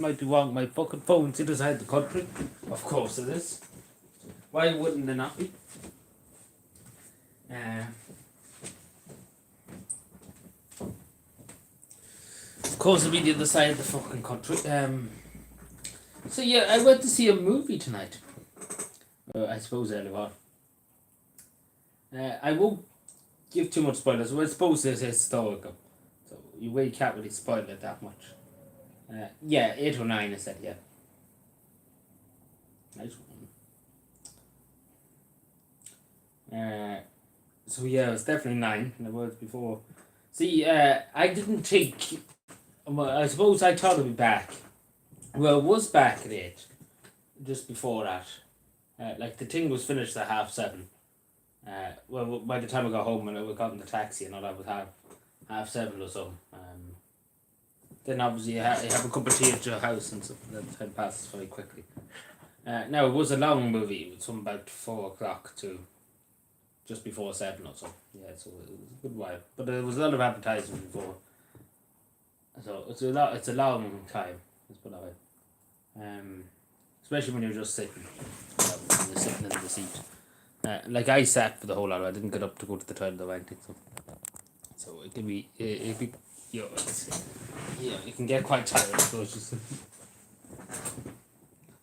Might be wrong. My fucking phone's the other side of the country. Of course it is. Why wouldn't they not be? Of course it'll be the other side of the fucking country. So yeah, I went to see a movie tonight. I suppose earlier on. I won't give too much spoilers. I suppose it's historical, so you really can't really spoil it that much. Yeah, 8 or 9. I said yeah. Nice one. So yeah, it was definitely 9 than it was before. See, I didn't think. Well, I suppose I thought it'd be back. Well, it was back at 8, just before that. Like the thing was finished at 7:30. Well, by the time I got home and I got in the taxi and all that was 7:30 or so. Then obviously you have a cup of tea at your house and stuff. That time passes very quickly. Now it was a long movie. It was from about 4 o'clock to just before 7 or so. Yeah, so it was a good while. But there was a lot of advertising before. So it's a long time. Let's put it that way. Especially when you're just sitting. When you're sitting in the seat. Like I sat for the whole lot. I didn't get up to go to the toilet or anything. So it can be you can get quite tired. So it's just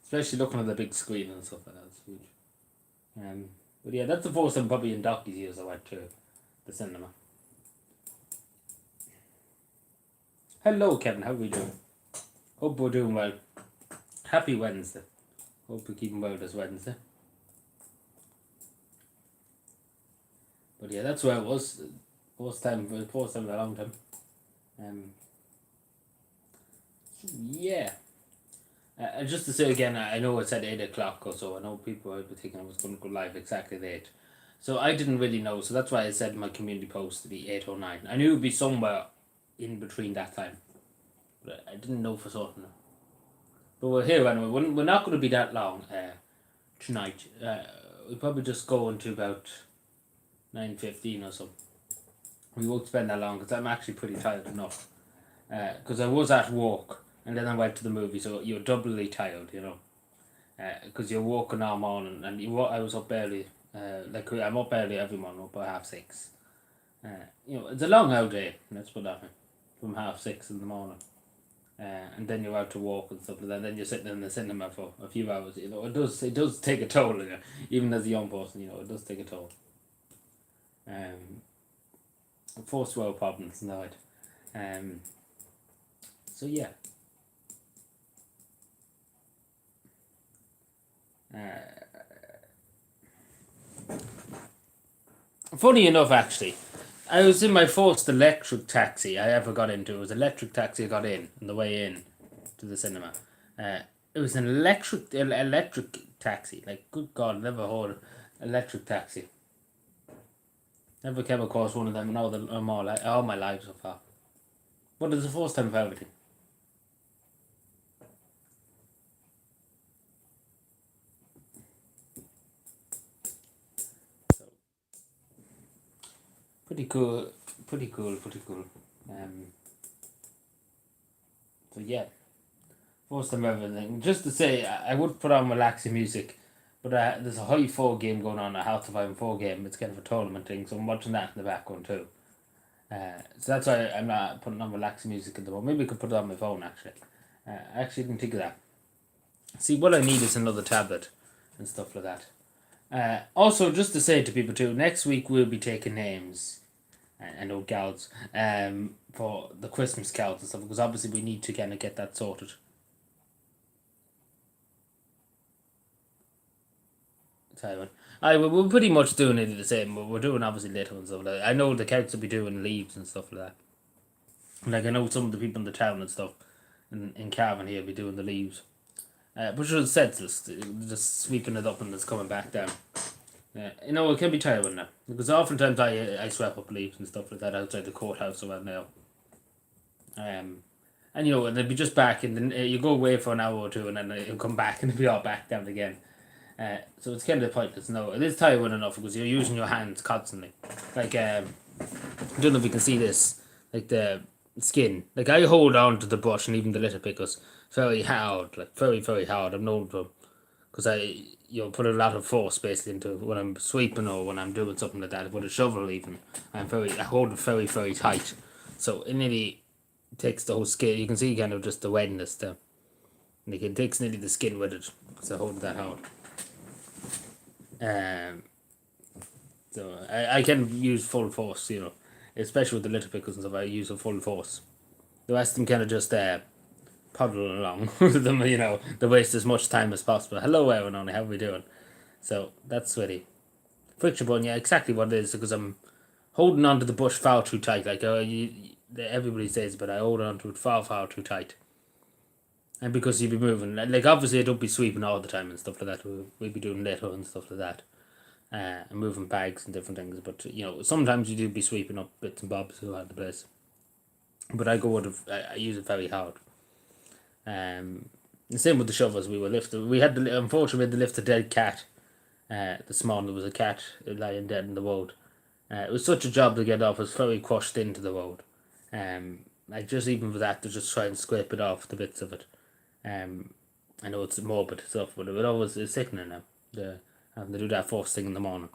especially looking at the big screen and stuff like that. It's huge. But yeah, that's the first time probably in donkey's years I went to the cinema. Hello, Kevin. How are we doing? Hope we're doing well. Happy Wednesday. Hope we're keeping well this Wednesday. But yeah, that's where it was. First time in a long time. Yeah. Just to say again, I know it's at 8 o'clock or so. I know people might be thinking I was going to go live exactly at 8. So I didn't really know. So that's why I said in my community post to be 8 or 9. I knew it would be somewhere in between that time. But I didn't know for certain. But we're here anyway. We're not going to be that long tonight. We'll probably just go into about 9:15 or so. We won't spend that long because I'm actually pretty tired enough. Because I was at work and then I went to the movie, so you're doubly tired, you know. Because you're working all morning and I was up early. Like I'm up early every morning, up by 6:30. It's a long out day. Let's put that from 6:30 in the morning. And then you're out to walk and stuff like that. And then you're sitting in the cinema for a few hours. You know, it does take a toll. You know, even as a young person, you know, it does take a toll. First world problems, no it. So yeah. Funny enough, actually, I was in my first electric taxi I ever got into. It was an electric taxi I got in on the way in to the cinema. It was an electric taxi. Like, good God, never heard of electric taxi. Never came across one of them in all my life so far. But it's the first time for everything. So, pretty cool. So yeah, first time everything. Just to say, I would put on relaxing music, but there's a high 4 game going on, a Health to 5 and 4 game. It's kind of a tournament thing, so I'm watching that in the background too. So that's why I'm not putting on relaxing music at the moment. Maybe I could put it on my phone actually. I actually didn't think of that. See, what I need is another tablet and stuff like that. Also, just to say to people too, next week we'll be taking names. I know gals. For the Christmas cards and stuff, because obviously we need to kind of get that sorted. Taiwan. We're pretty much doing it the same. We're doing obviously little and stuff like that. I know the council will be doing leaves and stuff like that. Like I know some of the people in the town and stuff in Cavan here will be doing the leaves. Which is senseless, just sweeping it up and it's coming back down. It can be tiring now. Because oftentimes I sweep up leaves and stuff like that outside the courthouse around now. And they'll be just back and then you go away for an hour or two and then it'll come back and it'll be all back down again. So it's kind of pointless. No, it is tiring enough because you're using your hands constantly. Like, I don't know if you can see this, like the skin. Like I hold on to the brush and even the litter pickers very hard, like very, very hard. I'm known for because I put a lot of force basically into when I'm sweeping or when I'm doing something like that. With a shovel, even I hold it very, very tight, so it nearly takes the whole skin. You can see kind of just the wetness there, and it takes nearly the skin with it because I hold it that hard. Um, so I can use full force, especially with the litter pickers and stuff. I use a full force. The rest of them kind of just puddle along with them, they waste as much time as possible. Hello, everyone, only how are we doing? So that's really friction bone, yeah, exactly what it is, because I'm holding onto the bush far too tight. Like everybody says, but I hold on to it far, far too tight. And because you'd be moving, like obviously I don't be sweeping all the time and stuff like that. We'd be doing litter and stuff like that. And moving bags and different things. But, sometimes you do be sweeping up bits and bobs around the place. But I use it very hard. The same with the shovels. Unfortunately, we had to lift a dead cat this morning. There was a cat lying dead in the road. It was such a job to get off. It was very crushed into the road. Like just even for that, to just try and scrape it off, the bits of it. I know it's morbid stuff, but it always is sickening now. Having to do that first thing in the morning.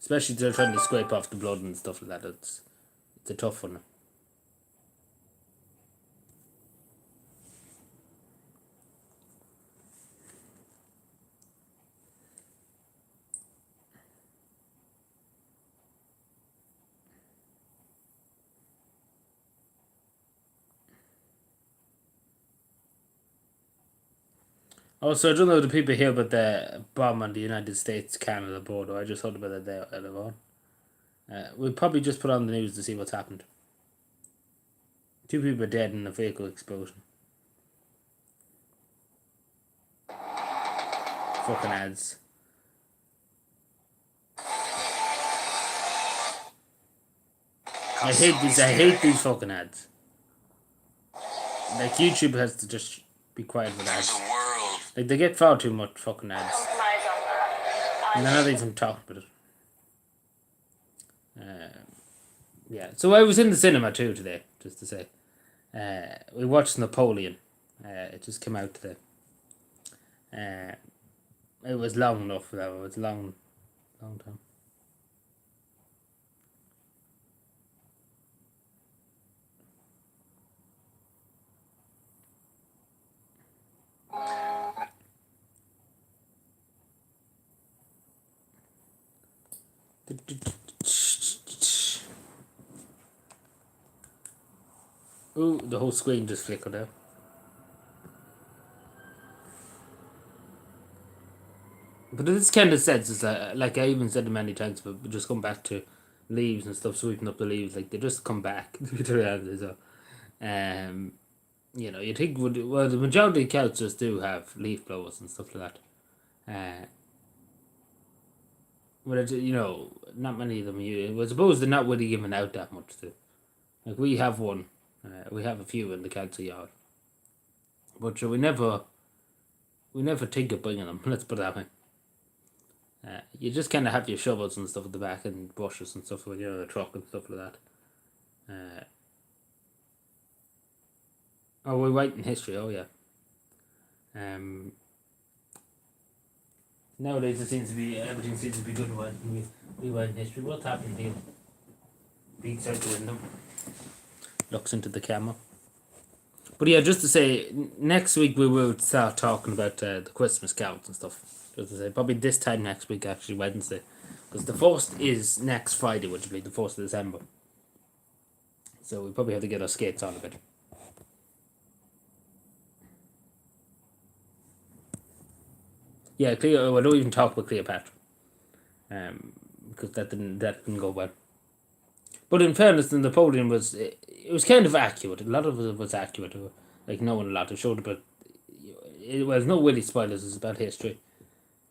Especially they're trying to scrape off the blood and stuff like that. It's a tough one. Also, I don't know the people hear about the bomb on the United States-Canada border. I just heard about it there earlier on. We'll probably just put on the news to see what's happened. 2 people are dead in a vehicle explosion. Fucking ads. I hate these fucking ads. Like, YouTube has to just be quiet with ads. Like, they get far too much fucking ads. And they're not even talking about it. Yeah, so I was in the cinema too today, just to say. We watched Napoleon. It just came out today. It was long enough, though. It was long time. Ooh, the whole screen just flickered out. But this kind of sense is that, like I even said it many times, but just come back to leaves and stuff, sweeping up the leaves, like they just come back. So, you think the majority of councils do have leaf blowers and stuff like that. But not many of them. I suppose they're not really giving out that much too. Like we have one, we have a few in the council yard, but we never think of bringing them. Let's put it that way. You just kind of have your shovels and stuff at the back and brushes and stuff when you're in a truck and stuff like that. We're writing history. Oh yeah. Nowadays everything seems to be good when we write history. What's happening here? Peeks out the window, looks into the camera. But yeah, just to say, next week we will start talking about the Christmas carols and stuff. Just to say, probably this time next week, actually Wednesday, because the 1st is next Friday, which will be the 1st of December. So we probably have to get our skates on a bit. Yeah, I don't even talk about Cleopatra, because that didn't go well. But in fairness, the Napoleon it was kind of accurate. A lot of it was accurate. Like knowing a lot, it showed about. It was no really spoilers. It's about history.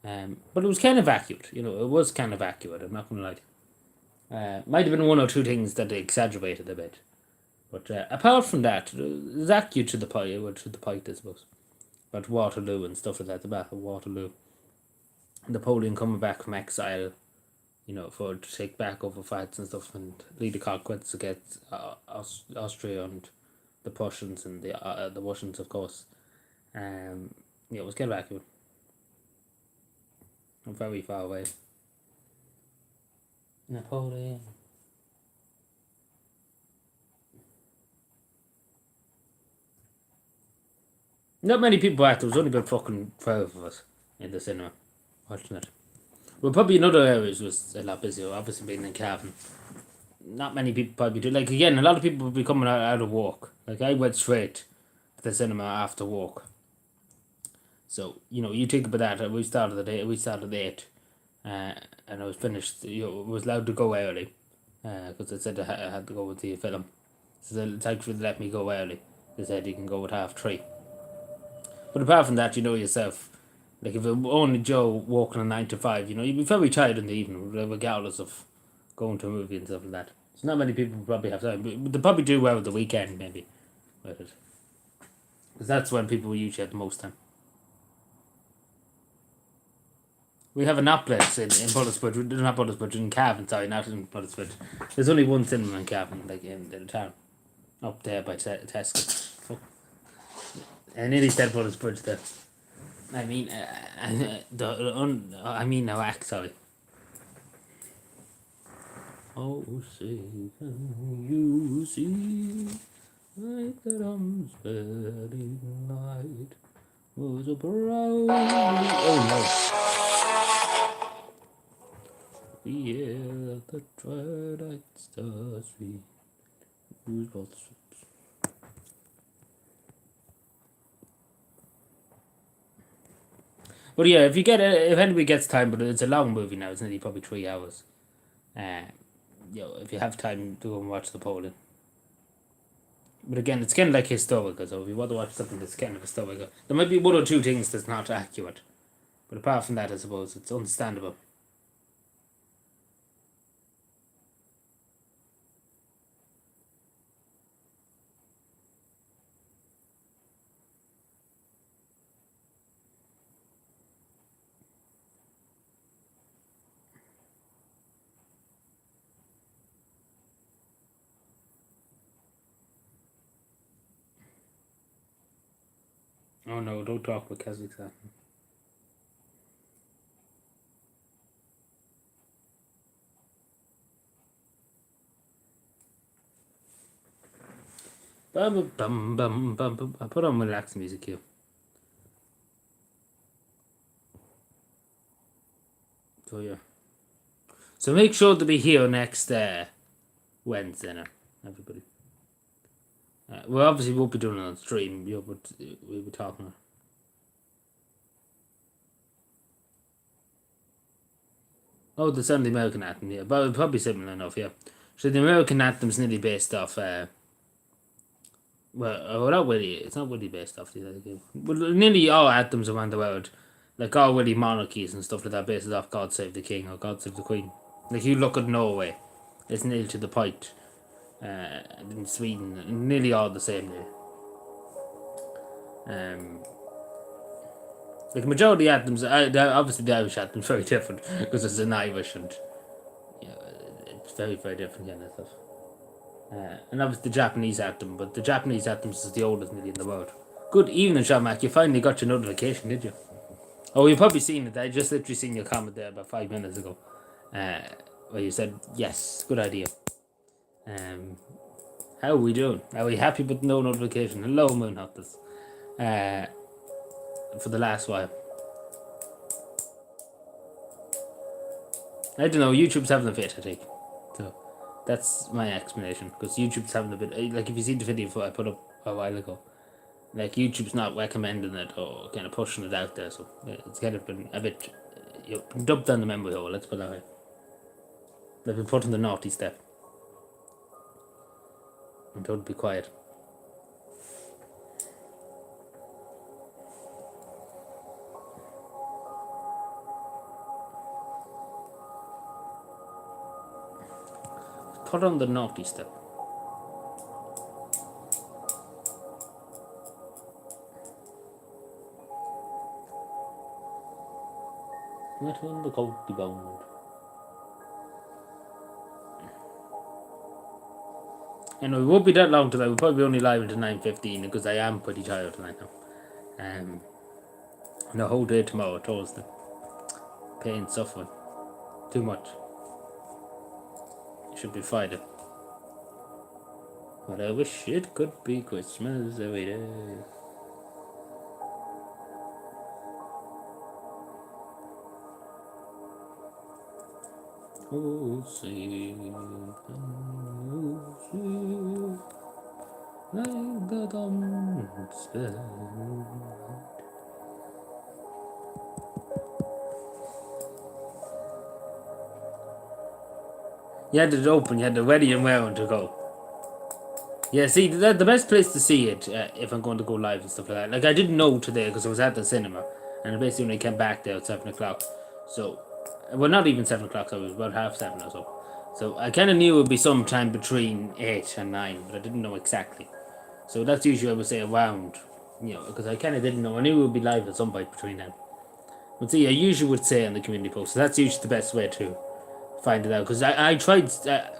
But it was kind of accurate. It was kind of accurate. I'm not gonna lie. Might have been one or two things that they exaggerated a bit, but apart from that, it was accurate to the point. I suppose. About Waterloo and stuff like that. The Battle of Waterloo. Napoleon coming back from exile. For to take back over fights and stuff and lead the conquests against Austria and the Prussians and the Russians, of course. Yeah, it was Slovakia. I'm very far away. Napoleon. Not many people back. There was only about fucking 12 of us in the cinema watching it. Well, probably in other areas was a lot busier. Obviously, being in Cavan, not many people probably do. Like again, a lot of people would be coming out of work. Like I went straight to the cinema after work. So you think about that. We started the day. We started at 8, and I was finished. Was allowed to go early, because I said I had to go with the film. So thankfully they let me go early. They said you can go at 3:30. But apart from that, you know yourself. Like if it were only Joe walking a 9 to 5, you'd be very tired in the evening, regardless of going to a movie and stuff like that. So not many people probably have time, but they probably do well with the weekend maybe with it, because that's when people usually have the most time. We have an Oplex in Buttersbridge, not Buttersbridge, in Cavan, sorry, not in Buttersbridge. There's only one cinema in Cavan, like in the town, up there by Tesco. Fuck. I nearly said Buttersbridge there. I mean, no, sorry. Oh, say, can you see, like that unsparing light was a brown. Oh no. Yeah, the twilight stars we whose both. But yeah, if anybody gets time, but it's a long movie now. It's nearly probably 3 hours. If you have time to go and watch the Poland. But again, it's kind of like historical. So if you want to watch something that's kind of historical, there might be one or two things that's not accurate. But apart from that, I suppose it's understandable. Oh no, don't talk about Kazakhstan. Bum, bum, bum, bum, bum. I put on relaxed music here. So yeah. So make sure to be here next Wednesday now, everybody. We obviously won't be doing it on stream, but we'll be talking. Oh, the Sunday American anthem, yeah. But probably similar enough, yeah. So the American anthem's nearly based off not really. It's not really based off the other game. Well, nearly all anthems around the world, like all really monarchies and stuff like that, based off God Save the King or God Save the Queen. Like you look at Norway, it's nearly to the point. In Sweden, nearly all the same there. Like majority anthems, obviously the Irish anthem's very different because it's an Irish and it's very very different kind of stuff. And obviously the Japanese anthem, but the Japanese anthem is the oldest nearly in the world. Good evening, Sean Mac. You finally got your notification, did you? Oh, you've probably seen it. I just literally seen your comment there about 5 minutes ago, where you said yes, good idea. How are we doing? Are we happy with no notification? Hello, Moonhunters. For the last while. I don't know. YouTube's having a fit, I think. So that's my explanation. Because YouTube's having a bit. Like if you see the video I put up a while ago, like YouTube's not recommending it or kind of pushing it out there, so it's kind of been a bit dumped down the memory hole. Let's put it that way. They've been put in the naughty step. And told to be quiet. Put on the naughty step. Not on the coaty bound. And it won't be that long till I will probably be only live until 9:15 because I am pretty tired tonight now. And the whole day tomorrow, Thursday. Pain, suffering. Too much. Should be Friday. But I wish it could be Christmas every day. Oh, sing, oh, sing, like the dawn's bell. You had it open, you had the ready and raring to go. Yeah, see, the best place to see it, if I'm going to go live and stuff like that. Like, I didn't know today because I was at the cinema, and basically when I came back there at 7 o'clock. So, well, not even 7 o'clock, so it was about 7:30 or so. So, I kind of knew it would be sometime between 8 and 9, but I didn't know exactly. So, that's usually, I would say, around, because I kind of didn't know. I knew it would be live at some point between then. But see, I usually would say on the community post, so that's usually the best way to find it out. Because I tried,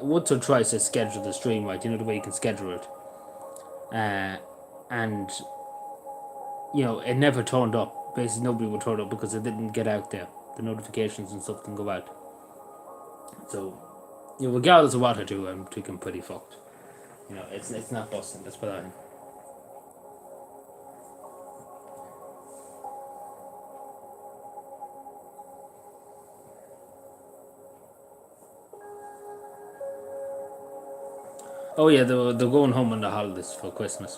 once or twice to schedule the stream, right? You know, the way you can schedule it. And it never turned up. Basically, nobody would turn up because it didn't get out there. The notifications and stuff didn't go out. So, regardless of what I do, I'm thinking pretty fucked. It's not busting. That's what I'm. Oh yeah, they're going home on the holidays for Christmas.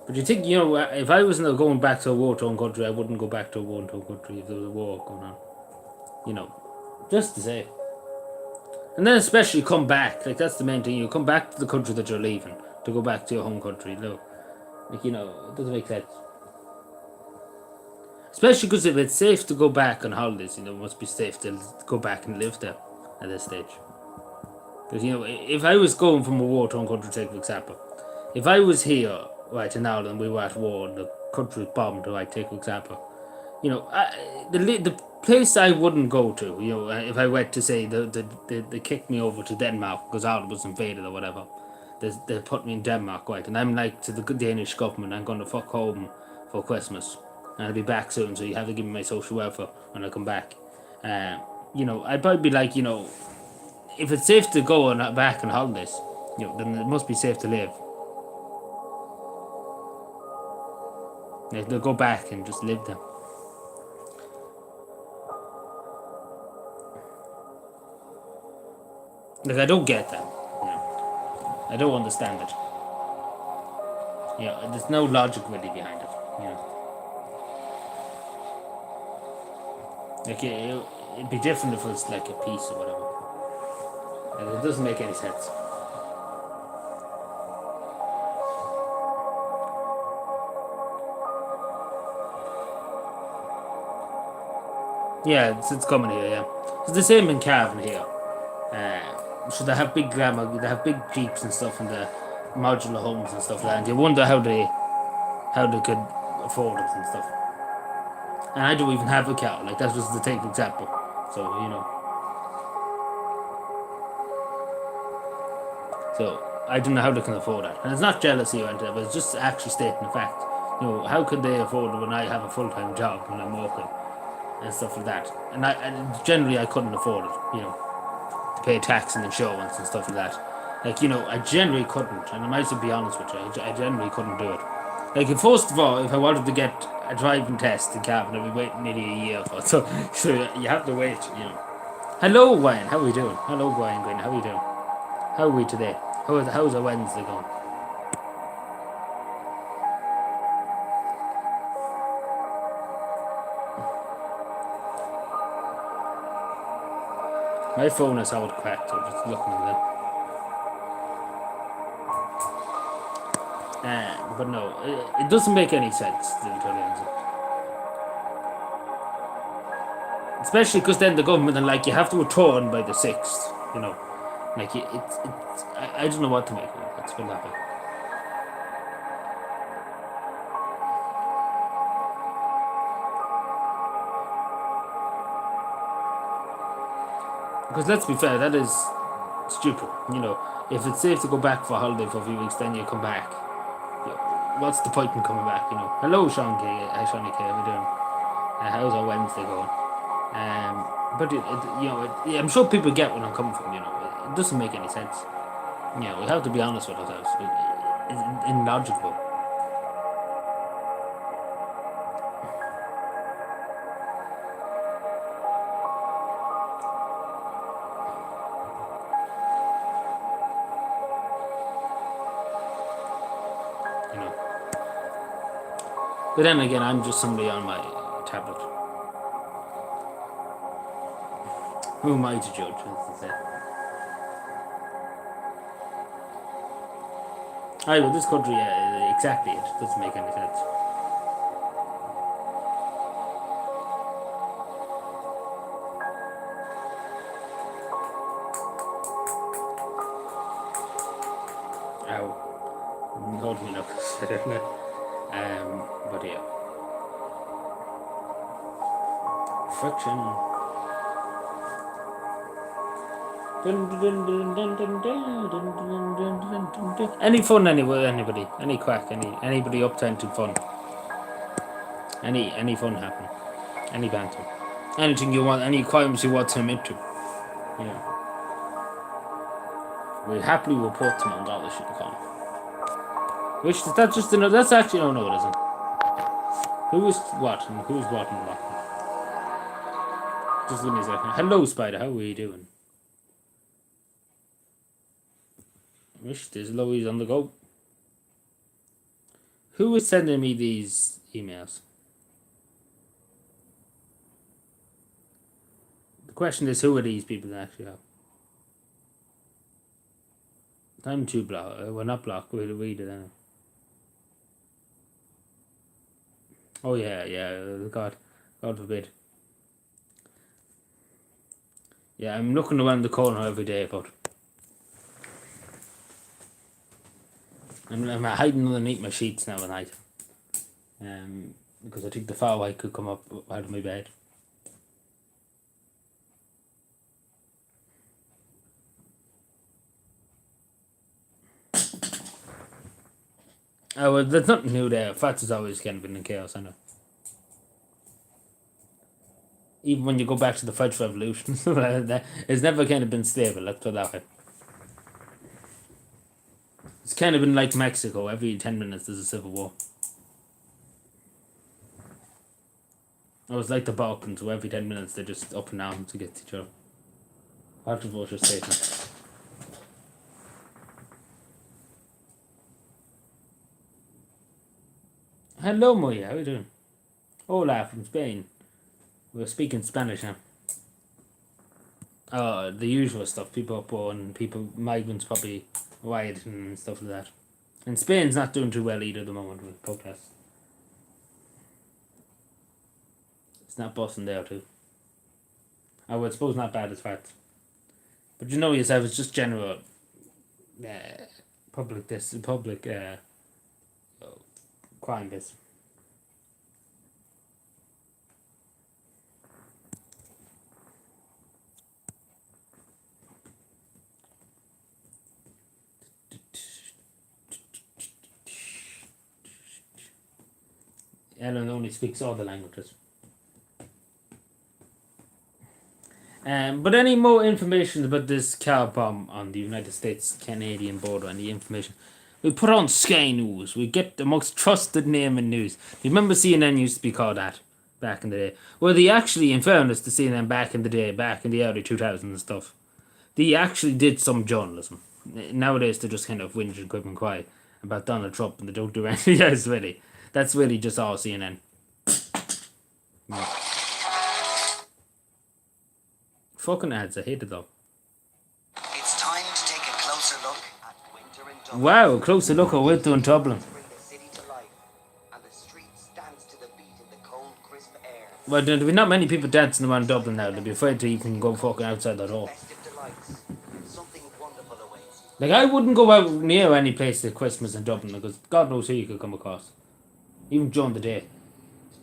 But you think, if I was going back to a war-torn country, I wouldn't go back to a war-torn country if there was a war going on. Just to say. And then especially come back. Like, that's the main thing. You come back to the country that you're leaving to go back to your home country. No. Like, it doesn't make sense. Especially because if it's safe to go back on holidays, it must be safe to go back and live there at this stage. Because, if I was going from a war-torn country, take for example, if I was here, right, in Ireland, we were at war and the country was bombed, right, take for example, the place I wouldn't go to, if I went to say they kicked me over to Denmark because Ireland was invaded or whatever, they put me in Denmark, right, and I'm like to the Danish government, I'm going to fuck home for Christmas and I'll be back soon, so you have to give me my social welfare when I come back. I'd probably be like, if it's safe to go on back on holidays, then it must be safe to live. Like, they'll go back and just live there. Like, I don't get that. I don't understand it. There's no logic really behind it. Like, it'd be different if it was like a piece or whatever. Like, it doesn't make any sense. Yeah, it's coming here, yeah. It's the same in Cavan here. So they have they have big jeeps and stuff in the modular homes and stuff like that. And you wonder how they could afford it and stuff. And I don't even have a cow. Like, that's just the take example. So So I don't know how they can afford that. And it's not jealousy or anything, but it's just actually stating the fact. How could they afford it when I have a full-time job when I'm working and stuff like that? And generally I couldn't afford it. To pay tax and insurance and stuff like that. Like, I generally couldn't, and I might as well be honest with you, I generally couldn't do it. Like, first of all, if I wanted to get a driving test in Cavan, I'd be waiting nearly a year for it. So you have to wait, Hello, Ryan, how are we doing? Hello, Ryan Green, how are we doing? How are we today? How's our Wednesday going? My phone is out cracked, so just looking at it. But no, it doesn't make any sense, to be totally honest. Especially because then the government are like, you have to return by the 6th, Like, I don't know what to make of it. That's what happened. Because let's be fair, that is Stupid. If it's safe to go back for a holiday for a few weeks, then you come back. What's the point in coming back? Hello, Sean K. Shawnee K. How are we doing? How's our Wednesday going? But I'm sure people get where I'm coming from. It doesn't make any sense. We have to be honest with ourselves. It's illogical. But then again, I'm just somebody on my tablet. Who am I to judge, as they say? Aye, well, this country, exactly, it doesn't make any sense. Ow. Hold me up. But yeah. Friction. Any fun anyway, anybody? Any crack? Anybody up to anything fun? Any fun happen? Any banter? Anything you want? Any crimes you want to admit to? We happily report them on dollars should come. Which that's just another. That's actually no, it isn't. Who is what and who's what and what? Just give me a second. Hello, Spider. How are you doing? Wish there's Louise on the go. Who is sending me these emails? The question is, who are these people that actually have? Time to block. We're not blocked. We'll read it anyway. Oh yeah. God forbid. Yeah, I'm looking around the corner every day, but I'm hiding underneath my sheets now at night. Because I think the far away could come up out of my bed. Oh, well, there's nothing new there. Fats is always kind of in the chaos, I know. Even when you go back to the French Revolution, it's never kind of been stable, let's put it that way. It's kind of been like Mexico. Every 10 minutes there's a civil war. It was like the Balkans, where every 10 minutes they're just up and down to get to each other. After voter statement. Hello, Moya. How are you doing? Hola from Spain. We're speaking Spanish now. The usual stuff. People up on migrants probably rioting and stuff like that. And Spain's not doing too well either at the moment with protests. It's not busting there too. I would suppose not bad as facts. But you know yourself, it's just general public crime base. Ellen only speaks all the languages. But any more information about this car bomb on the United States-Canadian border, any information, we put on Sky News. We get the most trusted name in news. You remember CNN used to be called that back in the day? Well, they actually, in fairness to CNN back in the day, back in the early 2000s and stuff, they actually did some journalism. Nowadays, they're just kind of whinge and quip and cry about Donald Trump and they don't do anything else, really. That's really just all CNN. Yeah. Fucking ads, I hate it though. It's time to take a closer look at winter in Dublin. Wow, closer look at winter in Dublin. Bring the city to life, and the streets dance to the beat in the cold, crisp air. Well, there'll be not many people dancing around Dublin now. They'll be afraid to even go fucking outside at all. Festive delights. Something wonderful awaits. Like, I wouldn't go out near any place at Christmas in Dublin because God knows who you could come across. Even during the day. To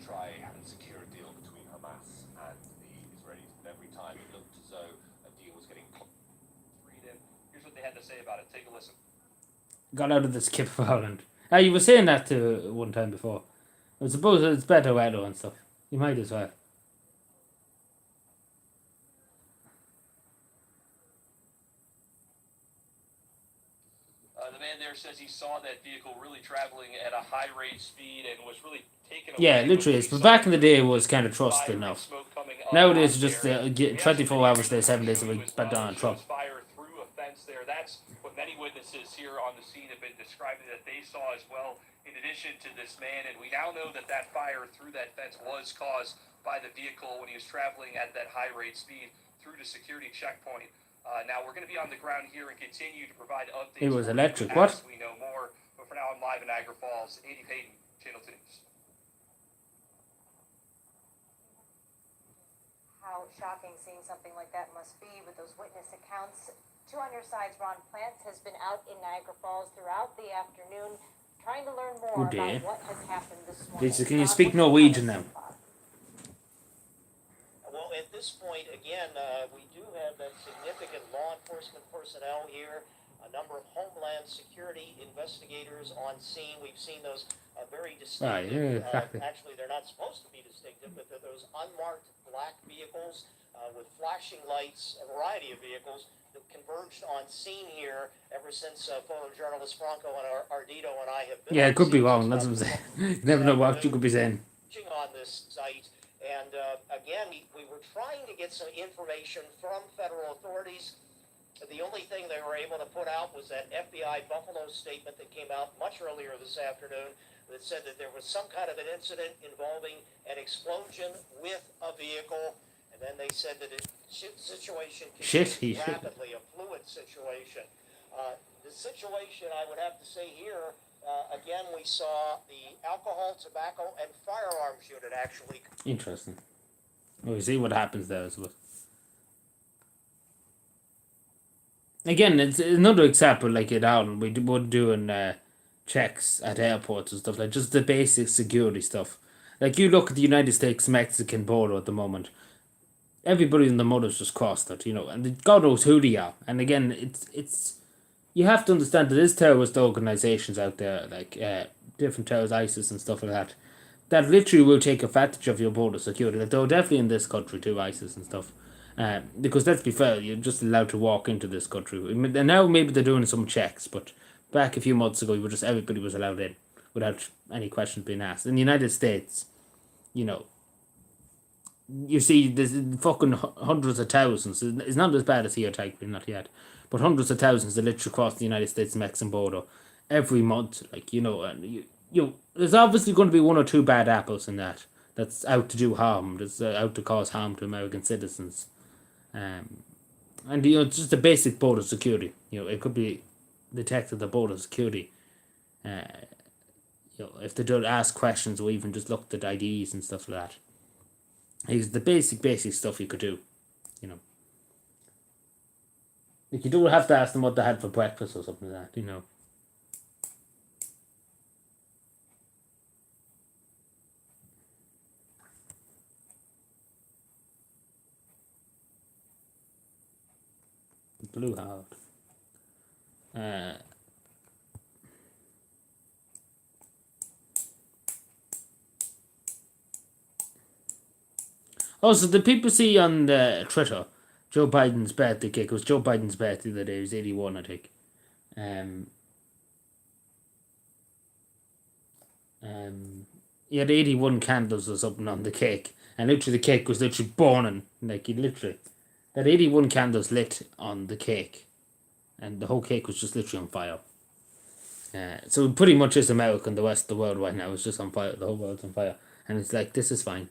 try and secure a deal between Hamas and the Israelis. Every time it looked as though a deal was getting read in got out of this Skip of Ireland. You were saying that to one time before. I suppose it's better weather and stuff. You might as well. The man there says he saw that vehicle really traveling at a high rate speed and was really taken away. Yeah, literally is. But back in the day, it was kind of trusted enough. Nowadays, it's just 24 hours a day, 7 days a week, but on a truck. Fire through a fence there. That's what many witnesses here on the scene have been describing that they saw as well. In addition to this man, and we now know that that fire through that fence was caused by the vehicle when he was traveling at that high rate speed through the security checkpoint. Now we're going to be on the ground here and continue to provide updates. It was electric. What? We know more, but for now I'm live in Niagara Falls. 80 Payton, Channel 2 News. How shocking seeing something like that must be with those witness accounts. Two on your sides, Ron Plants has been out in Niagara Falls throughout the afternoon trying to learn more about what has happened this morning. Basically, you speak Norwegian now. Well, at this point, again, we do have that significant law enforcement personnel here, a number of Homeland Security investigators on scene. We've seen those very distinctive, exactly. Actually, they're not supposed to be distinctive, but they're those unmarked black vehicles with flashing lights, a variety of vehicles that converged on scene here ever since photojournalist Franco and Ardito and I have been. Yeah, it could be wrong. That's what I'm saying. You never know what you could be saying. On this site, and again, we were trying to get some information from federal authorities. The only thing they were able to put out was that FBI Buffalo statement that came out much earlier this afternoon that said that there was some kind of an incident involving an explosion with a vehicle, and then they said that the situation continued rapidly, a fluid situation. The situation, I would have to say here, again, we saw the alcohol, tobacco, and firearms unit actually. Interesting. Well, we see what happens there as well. Again, it's another example like it out. We were doing checks at airports and stuff, like just the basic security stuff. Like you look at the United States-Mexican border at the moment. Everybody in the mother's just crossed it, and God knows who they are. And again, it's you have to understand that there's terrorist organizations out there, like different terrorist ISIS and stuff like that literally will take advantage of your border security. Like, they're definitely in this country too, ISIS and stuff. Because let's be fair, you're just allowed to walk into this country. And now maybe they're doing some checks, but back a few months ago, everybody was allowed in without any questions being asked. In the United States, you see there's fucking hundreds of thousands. It's not as bad as here, technically, not yet. But hundreds of thousands that literally cross the United States-Mexican border every month. Like, and there's obviously going to be one or two bad apples in that's out to do harm. That's out to cause harm to American citizens. And, it's just a basic border security. It could be detected the border security. If they don't ask questions or even just look at IDs and stuff like that. It's the basic stuff you could do, Like, you don't have to ask them what they had for breakfast or something like that, Blue Heart. Also, the people see on the Twitter Joe Biden's birthday cake. It was Joe Biden's birthday the day. He was 81, I think. He had 81 candles or something on the cake. And literally the cake was literally burning. Like, he literally had 81 candles lit on the cake. And the whole cake was just literally on fire. So it pretty much is America and the rest of the world right now. It's just on fire. The whole world's on fire. And it's like, this is fine.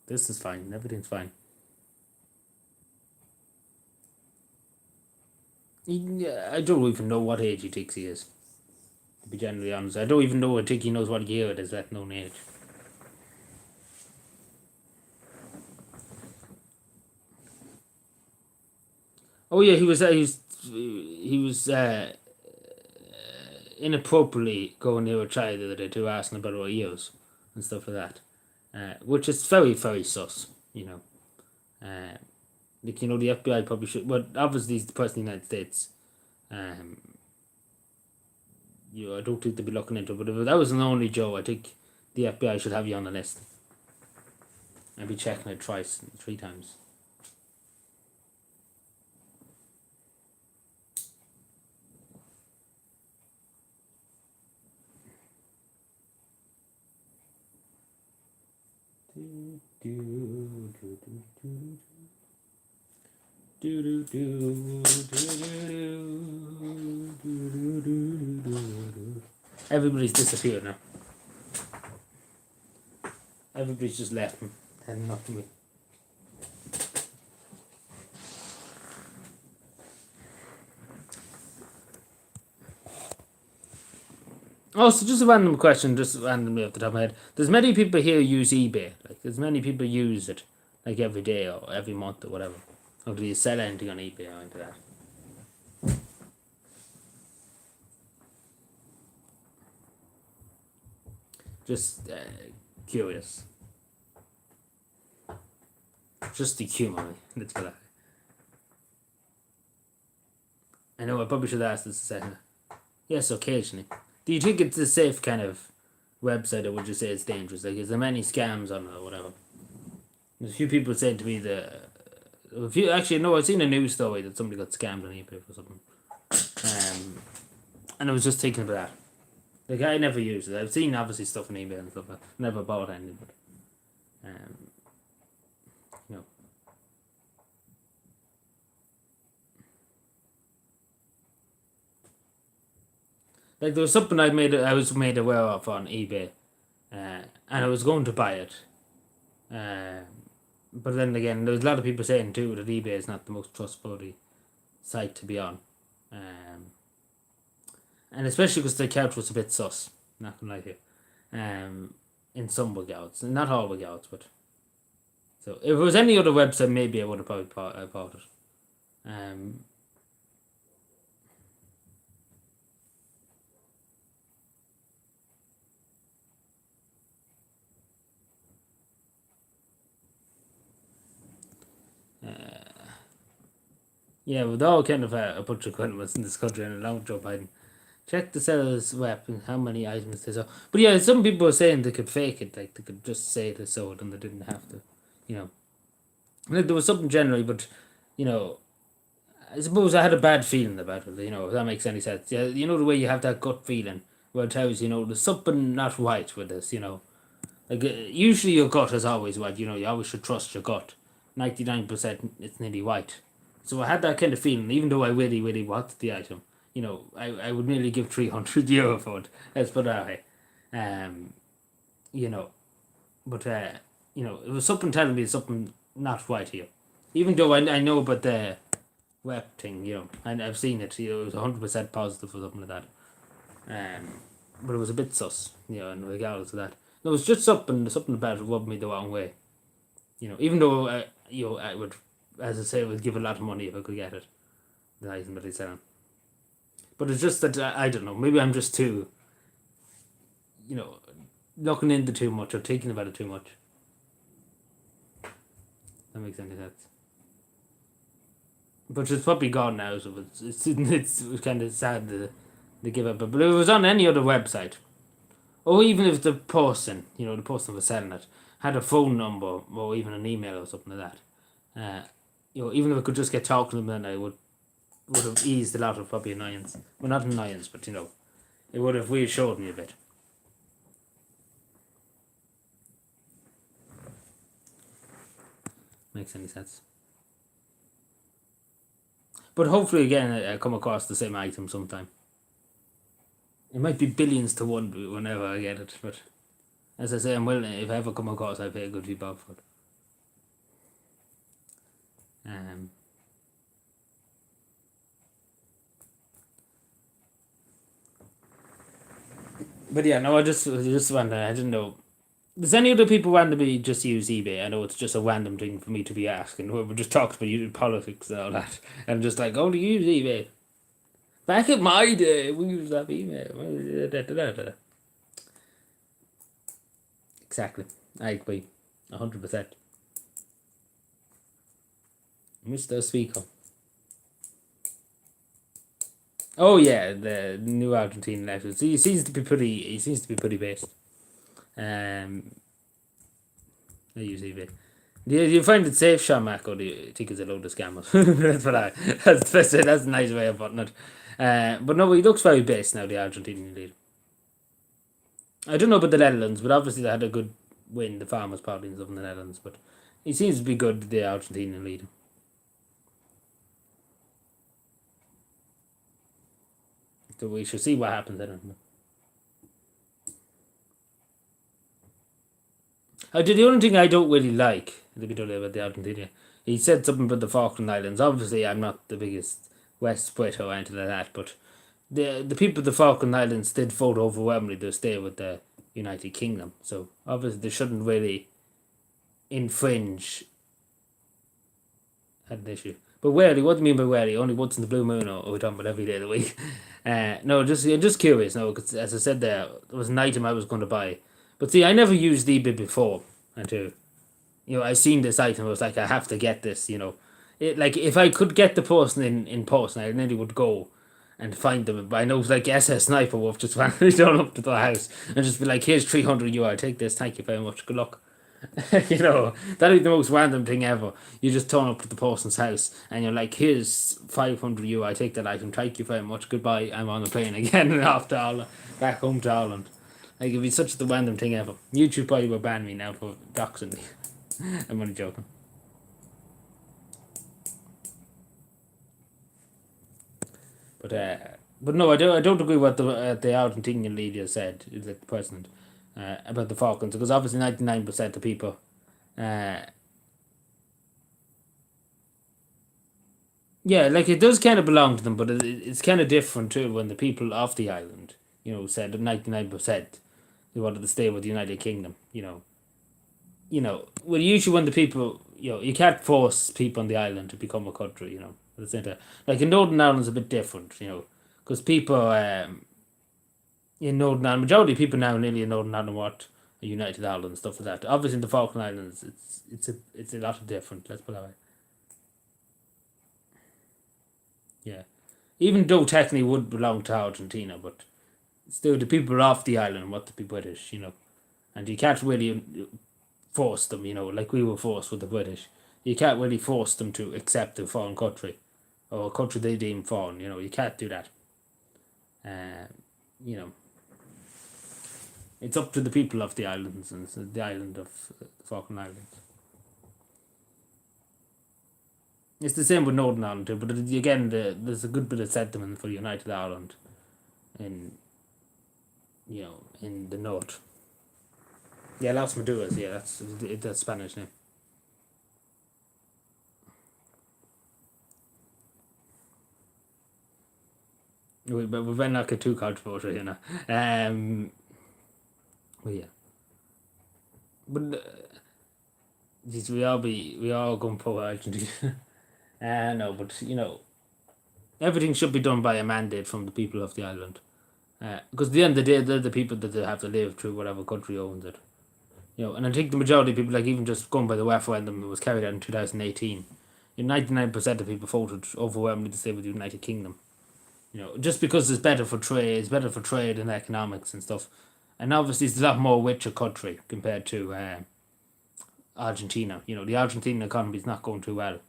This is fine. Everything's fine. I don't even know what age he thinks he is. To be generally honest, I don't even know. I think he knows what year it is at known age. Oh yeah, he was inappropriately going near a child the other day too, asking about her ears and stuff like that. Which is very, very sus. you know. Like, you know, the FBI probably should, but obviously he's the president of the United States. You know, I don't think they'd be looking into it, but if that was an only Joe, I think the FBI should have you on the list. I'd be checking it three times. Everybody's disappeared now. Everybody's just left me, heading up to me. Oh, so just a random question, just randomly off the top of my head. There's many people here use eBay. Like, there's many people use it, like every day or every month or whatever. Or do you sell anything on eBay or anything like that? Just curious. Just the humor, let's go that way. I know I probably should ask this a second. Yes, occasionally. Do you think it's a safe kind of website, or would you say it's dangerous? Like, is there many scams on it or whatever? There's a few people saying to me that. Actually, no, I've seen a news story that somebody got scammed on eBay for something. And I was just thinking about that. Like, I never use it. I've seen obviously stuff on eBay and stuff. I've never bought anything, but you know. Like, there was something I was made aware of on eBay, and I was going to buy it. But then again, there's a lot of people saying too that eBay is not the most trustworthy site to be on. And especially because the couch was a bit sus, not gonna lie to you. In some regards, not all regards, but. So if it was any other website, maybe I would have probably bought it. Yeah, with all kind of a bunch of criminals in this country and a long Joe Biden. Check the seller's web and how many items they sold. But yeah, some people were saying they could fake it, like they could just say they sold and they didn't have to, you know. Like, there was something generally, but, you know, I suppose I had a bad feeling about it, you know, if that makes any sense. Yeah, you know the way you have that gut feeling where it tells you, know, there's something not right with this, you know. Like, usually your gut is always right, you know, you always should trust your gut. 99% it's nearly right. So I had that kind of feeling, even though I really, really wanted the item. You know, I would nearly give €300 for it. Let's put it that way. You know, but you know, it was something telling me something not right here. Even though I know about the web thing, you know, and I've seen it. You know, it was 100% positive or something like that. But it was a bit sus, you know, and regardless of that, there was just something about it rubbed me the wrong way. You know, even though you know, I would, as I say, I would give a lot of money if I could get it. The item that he's selling. But it's just that, I don't know, maybe I'm just too, you know, looking into too much or thinking about it too much. That makes any sense. But it's probably gone now, so it's kind of sad to give up. But if it was on any other website, or even if the person, you know, the person was selling it, had a phone number or even an email or something like that, you know, even if I could just get talking to them, then I would have eased a lot of probably annoyance. Well, not annoyance, but, you know, it would have reassured me a bit. Makes any sense. But hopefully, again, I come across the same item sometime. It might be billions to one whenever I get it, but as I say, I'm willing. If I ever come across, I pay a good few bob for it. But yeah, no, I just wonder. I didn't know. Does any other people randomly just use eBay? I know it's just a random thing for me to be asking. We just talked about politics and all that, and just like, oh, do you use eBay? Back in my day, we used to have email. Exactly, I agree, 100%. Mr. Speaker. Oh yeah, the new Argentine elections. He seems to be pretty based. They usually be. Do you find it safe, Sean Mac, or do you think it's a load of scammers? That's the best way, that's a nice way of putting it. But no, he looks very based now, the Argentinian leader. I don't know about the Netherlands, but obviously they had a good win, the Farmers' Party and stuff in the Netherlands, but he seems to be good, the Argentinian leader. So we should see what happens, I don't know. The only thing I don't really like, to be told about the Argentina, he said something about the Falkland Islands. Obviously, I'm not the biggest West Brit or anything like that, but the people of the Falkland Islands did vote overwhelmingly to stay with the United Kingdom. So obviously, they shouldn't really infringe had an issue. But wary, what do you mean by wary? Only once in the blue moon, or we're talking about every day of the week? No, just curious. No, because as I said there was an item I was going to buy. But see, I never used eBay before until, I seen this item. I was like, I have to get this. Like if I could get the person in person, I nearly would go and find them. But I know like SS Sniper Wolf just randomly turn up to the house and just be like, here's 300 euro. Take this. Thank you very much. Good luck. That'd be the most random thing ever. You just turn up to the person's house and you're like, here's 500 euro. I take that item. Thank you very much. Goodbye. I'm on the plane again and off to Ireland, back home to Ireland. Like, it'd be such the random thing ever. YouTube probably will ban me now for doxing me. I'm only joking. But no, I don't agree with what the Argentinian leader said, the president, about the Falklands, because obviously 99% of people, yeah, like it does kind of belong to them, but it's kind of different too when the people of the island, said that 99% they wanted to stay with the United Kingdom. Well, usually when the people, you can't force people on the island to become a country. At the same time, like in Northern Ireland's a bit different. Because people in Northern Ireland, majority of people now nearly in Northern Ireland want a united Ireland and stuff like that. Obviously, in the Falkland Islands, it's a lot of different. Let's put it that way. Yeah, even though technically would belong to Argentina, but still the people off the island want to be British. And you can't really force them. Like we were forced with the British. You can't really force them to accept a foreign country or a country they deem foreign. You can't do that. You know, it's up to the people of the islands and the island of the Falkland Islands. It's the same with Northern Ireland too, but again, there's a good bit of sentiment for United Ireland in the north. Yeah, Las Maduras. Yeah, that's Spanish name. We better not get too controversial, Well, yeah, but geez, we all going for Argentina. No, but everything should be done by a mandate from the people of the island. Because at the end of the day, they're the people that they have to live through whatever country owns it. And I think the majority of people, like even just going by the referendum that was carried out in 2018, 99% of people voted overwhelmingly to stay with the United Kingdom. Just because it's better for trade and economics and stuff. And obviously it's a lot more richer country compared to Argentina. The Argentine economy is not going too well.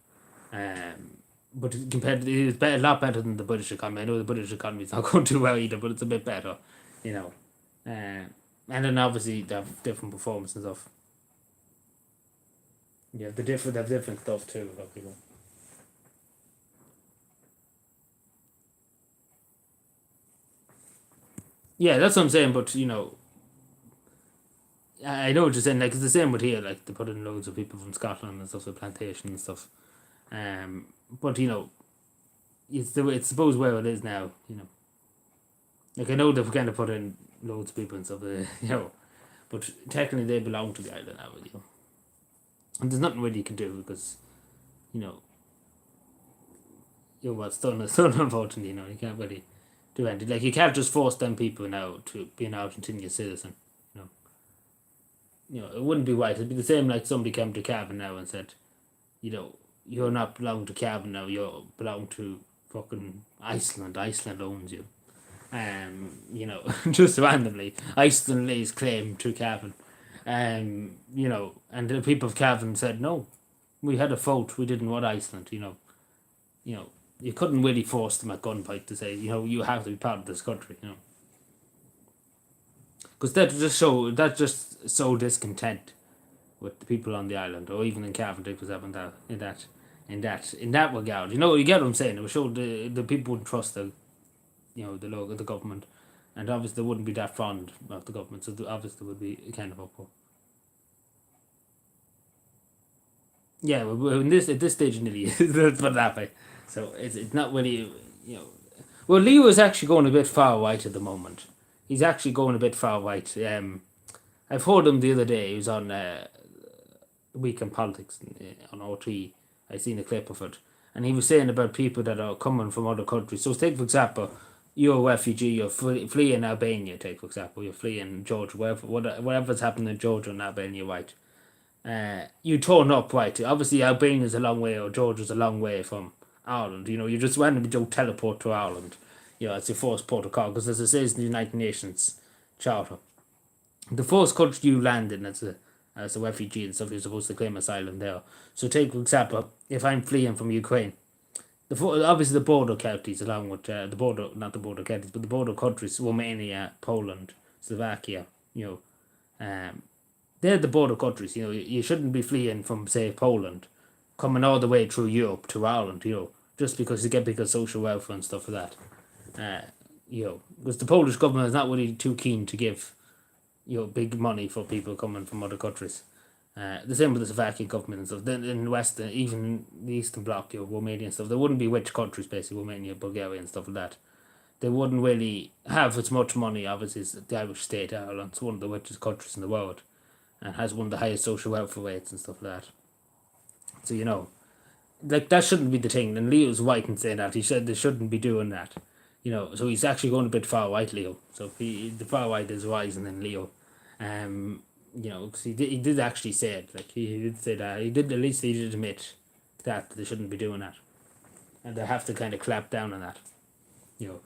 But compared to, it's a lot better than the British economy. I know the British economy is not going too well either, but it's a bit better, and then obviously they have different performance and stuff. Yeah, they have different stuff too. Yeah, that's what I'm saying. But I know what you're saying. Like it's the same with here. Like they put in loads of people from Scotland and stuff, the plantation and stuff. But it's suppose where it is now. Like I know they've kind of put in loads of people and stuff. But technically they belong to the island now. And there's nothing really you can do because, what's done is done. Unfortunately, you can't really do anything. Like you can't just force them people now to be an Argentinian citizen. It wouldn't be right. It'd be the same like somebody came to Cavan now and said, you're not belong to Cavan now. You belong to fucking Iceland. Iceland owns you. You know, just randomly, Iceland lays claim to Cavan. You know, and the people of Cavan said no. We had a vote. We didn't want Iceland. You know, you couldn't really force them at gunfight to say, you know, you have to be part of this country. You know, because that just so discontent with the people on the island, or even in Cavan, was having that in that regard. You know, you get what I'm saying. It would show the people wouldn't trust the the government, and obviously they wouldn't be that fond of the government. So obviously there would be a kind of uproar. Yeah, well, at this stage nearly let's put it that way. So it's not really Well, Leo is actually going a bit far right at the moment. He's actually going a bit far right. I've heard him the other day. He was on Week in Politics on RT. I seen a clip of it, and he was saying about people that are coming from other countries. So take for example, you're a refugee. You're fleeing Albania. Take for example, you're fleeing Georgia. Whatever's happened in Georgia and Albania, right? You turn up, right? Obviously, Albania's a long way, or Georgia's a long way from Ireland. You know, you just randomly don't teleport to Ireland. You know, it's your first protocol, because as it says in the United Nations Charter, the first country you land in as a refugee and stuff, you're supposed to claim asylum there. So take for example, if I'm fleeing from Ukraine, obviously the border counties, along with the border, not the border counties, but the border countries, Romania, Poland, Slovakia, they're the border countries. You know, you shouldn't be fleeing from, say, Poland, coming all the way through Europe to Ireland, just because you get bigger social welfare and stuff like that. Because the Polish government is not really too keen to give, big money for people coming from other countries. The same with the Slovakian government and stuff. Then in the West, even the Eastern Bloc, Romania and stuff, there wouldn't be rich countries, basically, Romania, Bulgaria and stuff like that. They wouldn't really have as much money, obviously, as the Irish state. Ireland's one of the richest countries in the world, and has one of the highest social welfare rates and stuff like that. So, that shouldn't be the thing. And Leo's right in saying that. He said they shouldn't be doing that. So he's actually going a bit far right, Leo. So the far right is rising in Leo. Because he did actually say it. Like, he did say that. At least he did admit that they shouldn't be doing that. And they have to kind of clap down on that.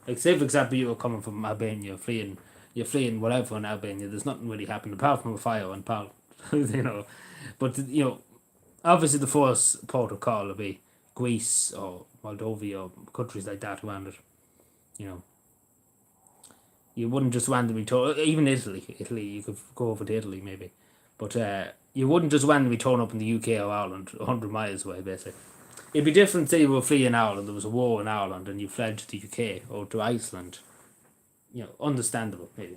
Like, say for example, you were coming from Albania, you're fleeing whatever in Albania, there's nothing really happened apart from a fire in Parliament. But, obviously the first port of call will be Greece or Moldova or countries like that around it. You wouldn't just randomly even Italy, you could go over to Italy maybe. But you wouldn't just randomly turn up in the UK or Ireland 100 miles away, basically. It'd be different, say you were fleeing Ireland, there was a war in Ireland and you fled to the UK or to Iceland. Understandable, maybe.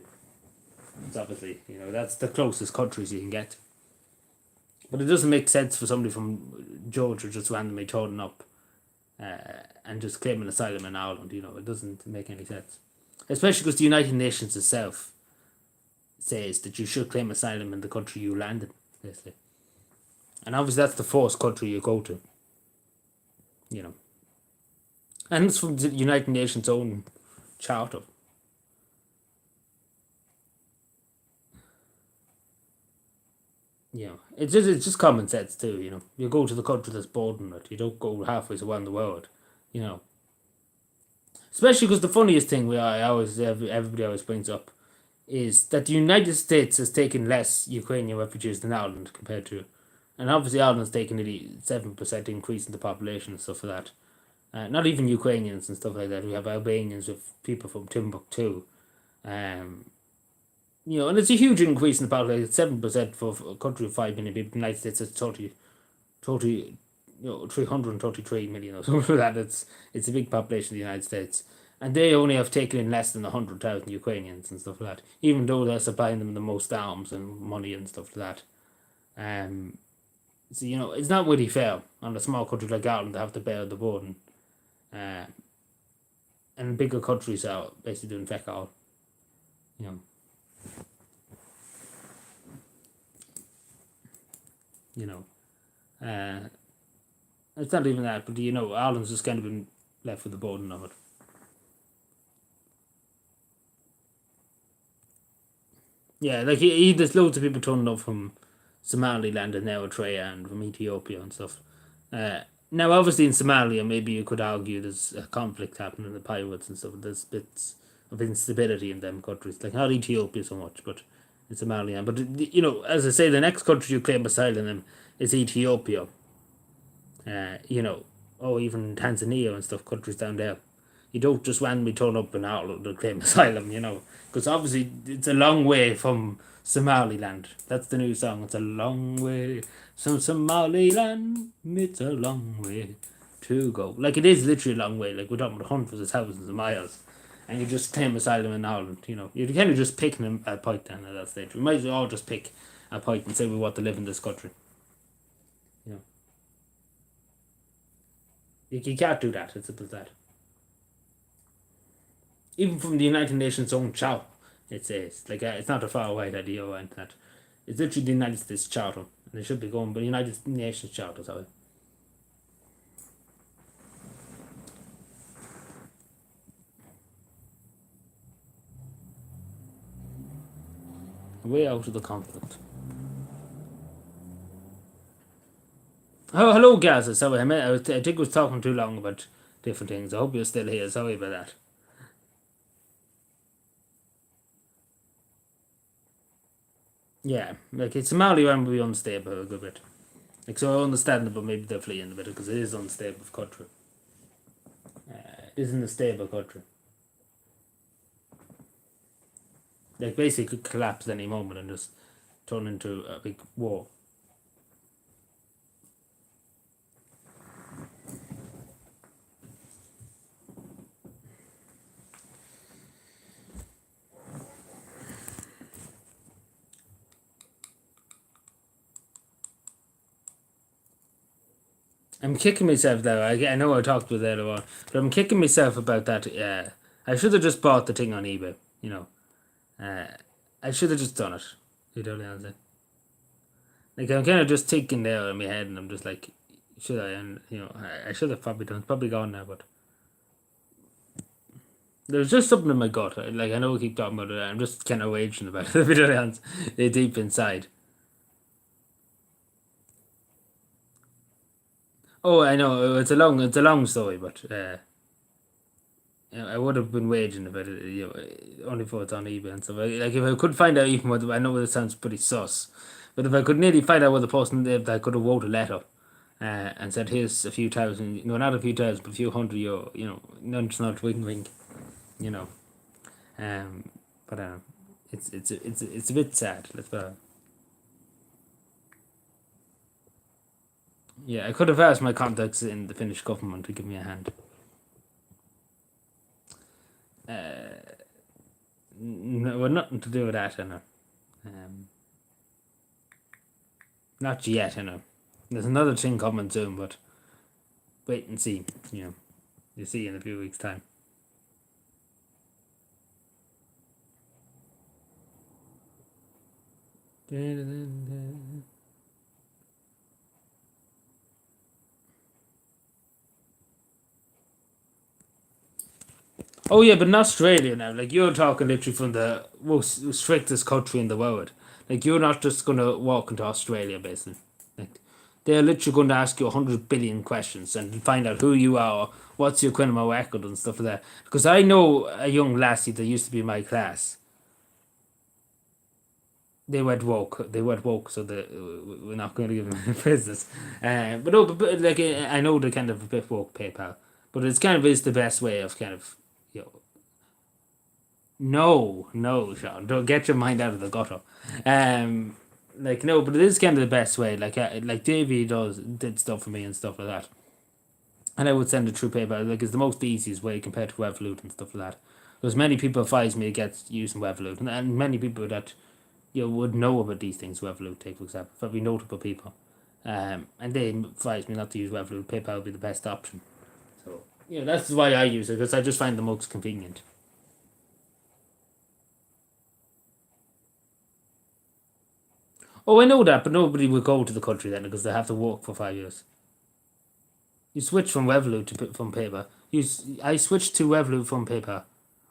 It's obviously, that's the closest countries you can get to. But it doesn't make sense for somebody from Georgia just randomly turning up and just claiming asylum in Ireland. It doesn't make any sense. Especially because the United Nations itself says that you should claim asylum in the country you land in, basically. And obviously that's the first country you go to. And it's from the United Nations own charter. It's just common sense too. You go to the country that's bordering it. You don't go halfway around the world. Especially because the funniest thing everybody always brings up is that the United States has taken less Ukrainian refugees than Ireland compared to, and obviously Ireland's taken nearly 7% increase in the population and stuff like that. Not even Ukrainians and stuff like that. We have Albanians, with people from Timbuktu. And it's a huge increase in the population. 7% for a country of 5 million people. The United States is 333 million or something like that. It's a big population of the United States. And they only have taken in less than 100,000 Ukrainians and stuff like that. Even though they're supplying them the most arms and money and stuff like that. So, it's not really fair on a small country like Ireland to have to bear the burden. And bigger countries are basically doing feck all. It's not even that, but Ireland's just kind of been left with the burden of it. Yeah, like there's loads of people turning up from Somaliland and Eritrea and from Ethiopia and stuff. Now, obviously, in Somalia, maybe you could argue there's a conflict happening in the pirates and stuff. There's bits of instability in them countries, like not Ethiopia so much, but in Somalia. But as I say, the next country you claim asylum in is Ethiopia. Or even Tanzania and stuff, countries down there. You don't just randomly turn up in Ireland and claim asylum, because obviously it's a long way from Somaliland. That's the new song. It's a long way from Somaliland. It's a long way to go. Like, it is literally a long way. Like, we're talking about hundreds of thousands of miles. And you just claim asylum in Ireland, You're kind of just picking a point then at that stage. We might as well just pick a point and say we want to live in this country. You can't do that. It's simple as that. Even from the United Nations own charter, it says it's not a far away idea or anything. That it's literally the United States Charter, and it should be going by the United Nations Charter. Sorry. Way out of the conflict. Oh, hello, Gaza. Sorry, I think I was talking too long about different things. I hope you're still here. Sorry about that. Yeah, like it's Somaliland will be unstable a good bit. Like, so understandable, maybe they're fleeing a bit because it is unstable country. It isn't a stable country. Like, basically could collapse at any moment and just turn into a big war. I'm kicking myself though. I know I talked with it earlier on, but I'm kicking myself about that. I should have just bought the thing on eBay. I should have just done it. You don't know. Like, I'm kind of just thinking there in my head, and I'm just like, should I? And I should have probably done. It's probably gone now, but there's just something in my gut. Like, I know we keep talking about it. I'm just kind of raging about it a bit deep inside. Oh, I know it's a long story, but I would have been waging about it, only for it's on eBay and stuff. Like, if I could find out even what, I know it sounds pretty sus, but if I could nearly find out what the person lived, I could have wrote a letter, and said, here's a few thousand, not a few thousand, but a few €100, not wink wink, but it's a bit sad. Let's put it. Yeah, I could have asked my contacts in the Finnish government to give me a hand. No, well, nothing to do with that, I know. Not yet, I know. There's another thing coming soon, but wait and see. You'll see in a few weeks' time. Oh yeah, but in Australia now, like, you're talking literally from the most strictest country in the world. Like, you're not just gonna walk into Australia, basically. Like, they're literally going to ask you 100 billion questions and find out who you are, what's your criminal record and stuff like that. Because I know a young lassie that used to be in my class. They went woke. So we're not going to give them business. But no, but like, I know they're kind of a bit woke, PayPal, but it's kind of is the best way of kind of, No, Sean, don't get your mind out of the gutter. Like, no, but it is kind of the best way. Like Davey did stuff for me and stuff like that, and I would send it through PayPal. Like, it's the most easiest way compared to Revolut and stuff like that. There's many people advise me against using Revolut, and many people that would know about these things. Revolut, take for example, very notable people, and they advise me not to use Revolut. PayPal would be the best option. So that's why I use it, because I just find the most convenient. Oh, I know that, but nobody will go to the country then because they have to work for 5 years. You switch from Revolut from PayPal. I switched to Revolut from PayPal.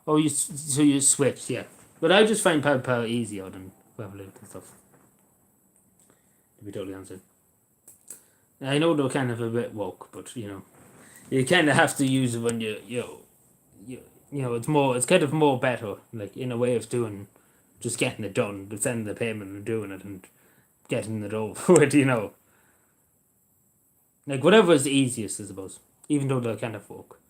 Oh, you switched, yeah. But I just find PayPal easier than Revolut and stuff. To be totally honest. I know they're kind of a bit woke, but you kind of have to use it when you it's kind of more better, like in a way of doing, just getting it done, sending the payment and doing it and getting it over with. Like whatever is easiest, I suppose. Even though they're kind of folk.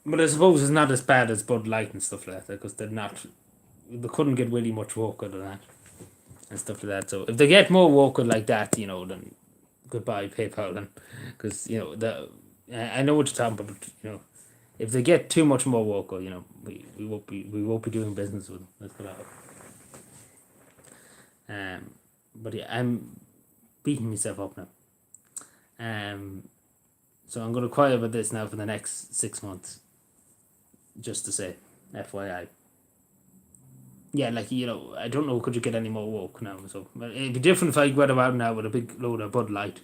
But I suppose it's not as bad as Bud Light and stuff like that because they're not. They couldn't get really much woker than that and stuff like that. So if they get more woker like that, then goodbye PayPal then, because I know what you're talking about. But, if they get too much more woker, we won't be doing business with them. Let's put it that way. But yeah, I'm beating myself up now. So I'm going to cry about this now for the next 6 months, just to say, FYI. Yeah, like I don't know, could you get any more woke now? So it'd be different if I went out now with a big load of Bud Light.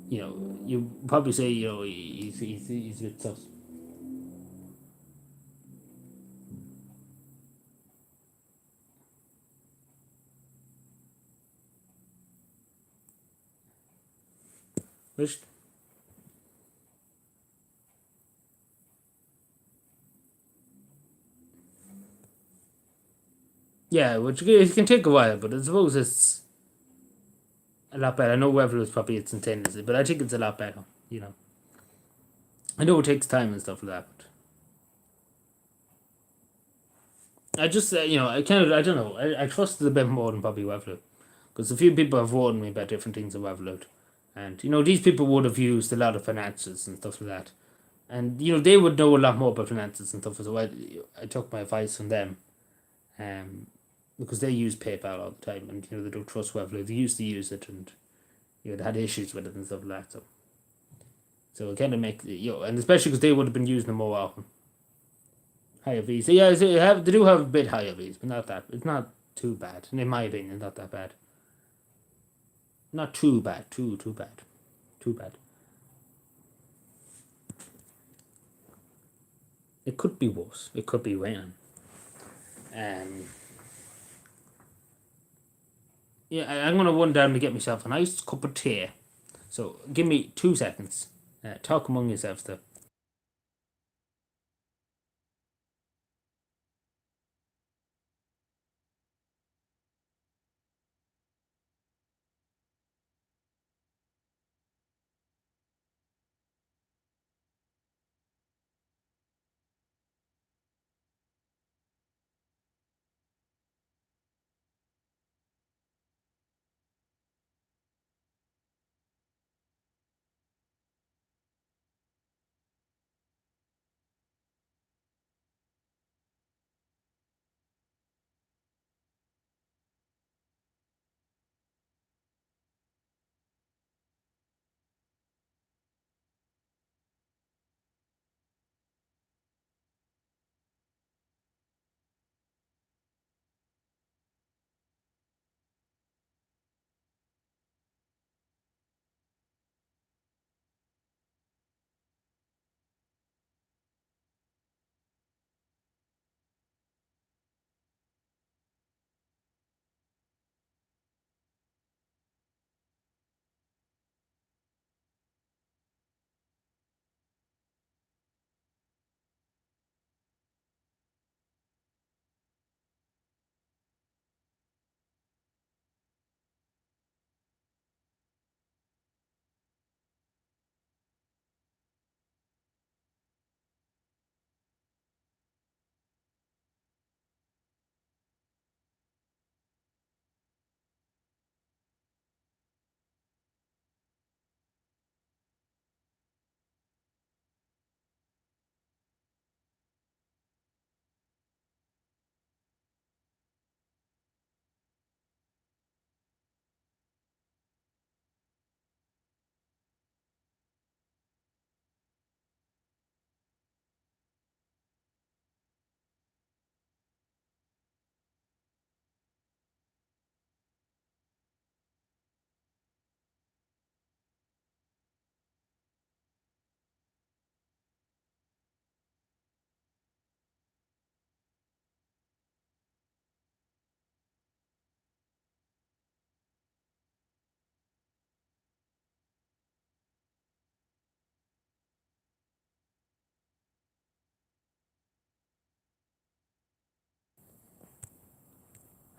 You probably say he's a bit sus. Which yeah, which it can take a while, but I suppose it's a lot better. I know Weather is probably its intended, but I think it's a lot better. I know it takes time and stuff like that, but I just I don't know. I trust it a bit more than probably Weather, because a few people have warned me about different things of Weather, and these people would have used a lot of finances and stuff like that, and they would know a lot more about finances and stuff. So I took my advice from them, because they use PayPal all the time, and they don't trust Weather. They used to use it, and they had issues with it and stuff like that. So it kind of make and especially because they would have been using them more often. Higher fees, so yeah, they do have a bit higher fees, but not that. It's not too bad, in my opinion. Not that bad. Not too bad. Too bad. Too bad. It could be worse. It could be raining. Yeah, I'm gonna run down to get myself a nice cup of tea. So give me 2 seconds. Talk among yourselves there.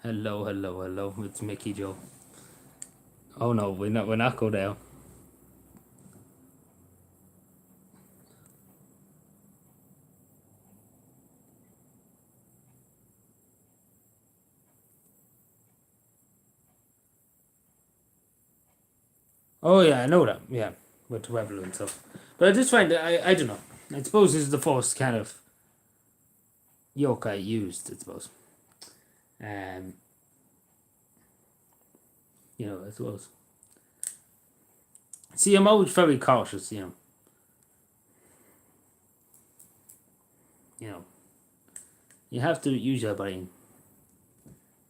Hello, hello, hello. It's Mickey Joe. Oh no, we're not go down. Oh yeah, I know that. Yeah, with the Rebel and stuff. But I just find that I don't know. I suppose this is the first kind of yoke I used. I suppose. Um, I suppose. See, I'm always very cautious. You know, you have to use your brain.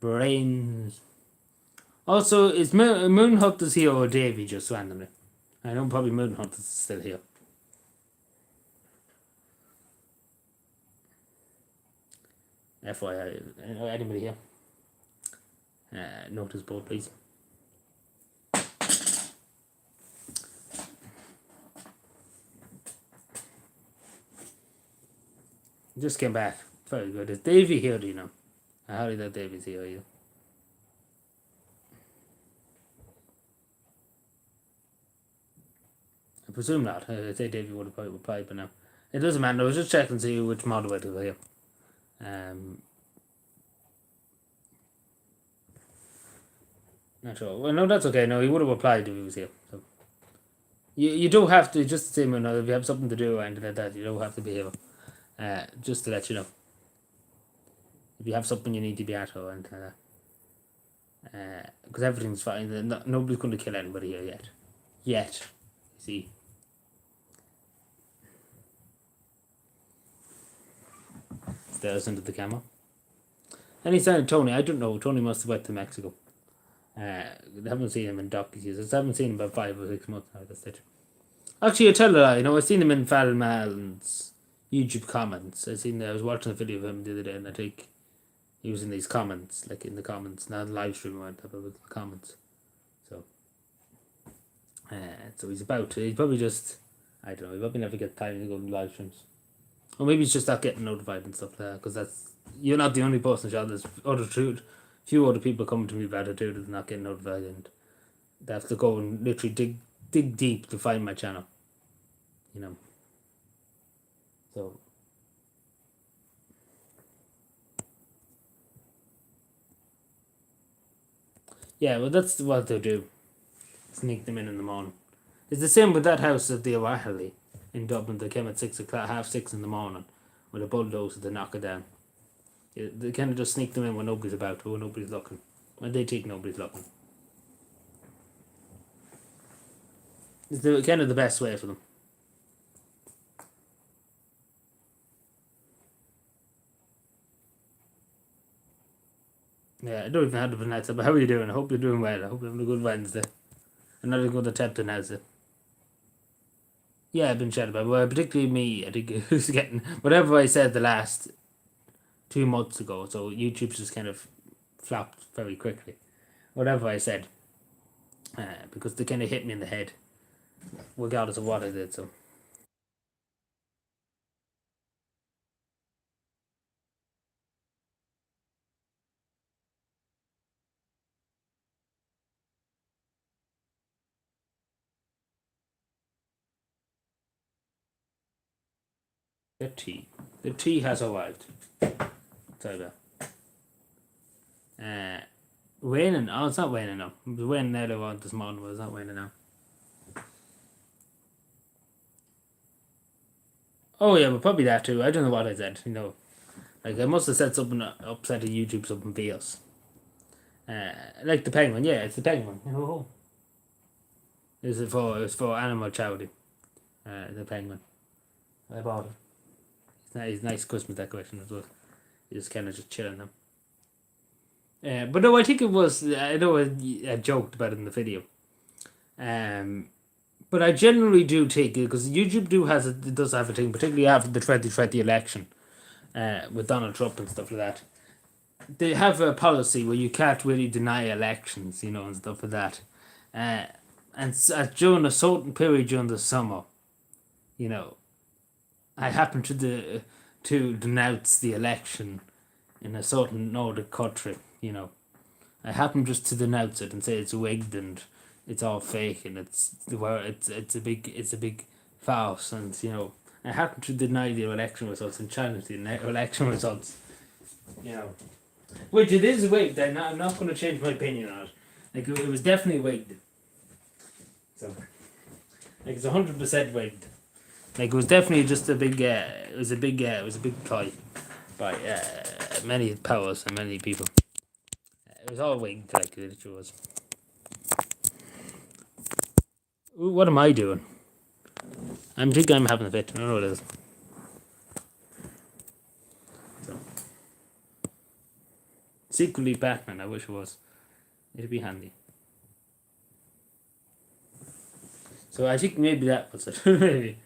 Brains. Also, is Moonhunters here or Davy just randomly? I know probably Moonhunters is still here. FYI, anybody here? Notice board, please. Just came back. Very good. Is Davy here, do you know? I hardly know Davy's here, you. I presume not. I say Davy would have probably replied by now. It doesn't matter. I was just checking to see which moderator were here. Not sure. Well, no, that's okay. No, he would have replied if he was here. So you don't have to, just the same, if you have something to do or anything like that, you don't have to be here. Just to let you know. If you have something you need to be at or anything like that. Because everything's fine. Nobody's going to kill anybody here yet. Yet. See. Stares into the camera. Any sign of Tony? I don't know. Tony must have went to Mexico. I haven't seen him in donkey's years. I haven't seen him about 5 or 6 months now. That's it. Actually, I tell a lie. I've seen him in Falmal's YouTube comments. I was watching a video of him the other day, and I think he was in these comments, like in the comments, not live stream or anything, but with the comments. So he's probably just, I don't know, he probably never get time to go to live streams. Or maybe he's just not getting notified and stuff like that, because you're not the only person, Sean. There's few other people coming to me about it too, that's not getting notified, and they have to go and literally dig deep to find my channel. So. Yeah, well, that's what they'll do. Sneak them in the morning. It's the same with that house at the O'Aherley in Dublin. They came at 6 o'clock, 6:30 in the morning with a bulldozer to knock it down. They kind of just sneak them in when nobody's about, or when nobody's looking. When they think nobody's looking. It's kind of the best way for them. Yeah, I don't even have to pronounce it, but how are you doing? I hope you're doing well. I hope you're having a good Wednesday. Another good attempt to announce it. Yeah, I've been chatting about it. Well, particularly me. I think who's getting whatever I said the last 2 months ago. So YouTube's just kind of flopped very quickly. Whatever I said. Because they kind of hit me in the head. Regardless of what I did, so. The tea. The tea has arrived. Sorry about that. Raining. Oh, it's not raining now. It was raining earlier on this morning, but it's not raining now. Oh yeah, but probably that too. I don't know what I said. Like I must have said something upset YouTube, something fierce. Like the penguin. Yeah, it's the penguin. Oh. It's for animal charity. The penguin. I bought it. It's a nice Christmas decoration as well. You're just kind of just chilling them. But no, I think it was. I know I joked about it in the video. But I generally do take it because YouTube does have a thing, particularly after the 2020 election, with Donald Trump and stuff like that. They have a policy where you can't really deny elections, and stuff like that. And during a certain period during the summer, I happen to denounce the election in a certain Nordic country, I happen just to denounce it and say it's rigged and it's all fake and it's a big farce, and I happen to deny the election results and challenge the election results. Which it is rigged. I'm not going to change my opinion on it. Like it was definitely rigged. So, like it's 100% rigged. Like it was definitely just a big. It was a big ploy by many powers and many people. It was all rigged, like it literally was. Ooh, what am I doing? I think I'm having a fit. I don't know what it is. So. Secretly Batman. I wish it was. It'd be handy. So I think maybe that was it. Maybe.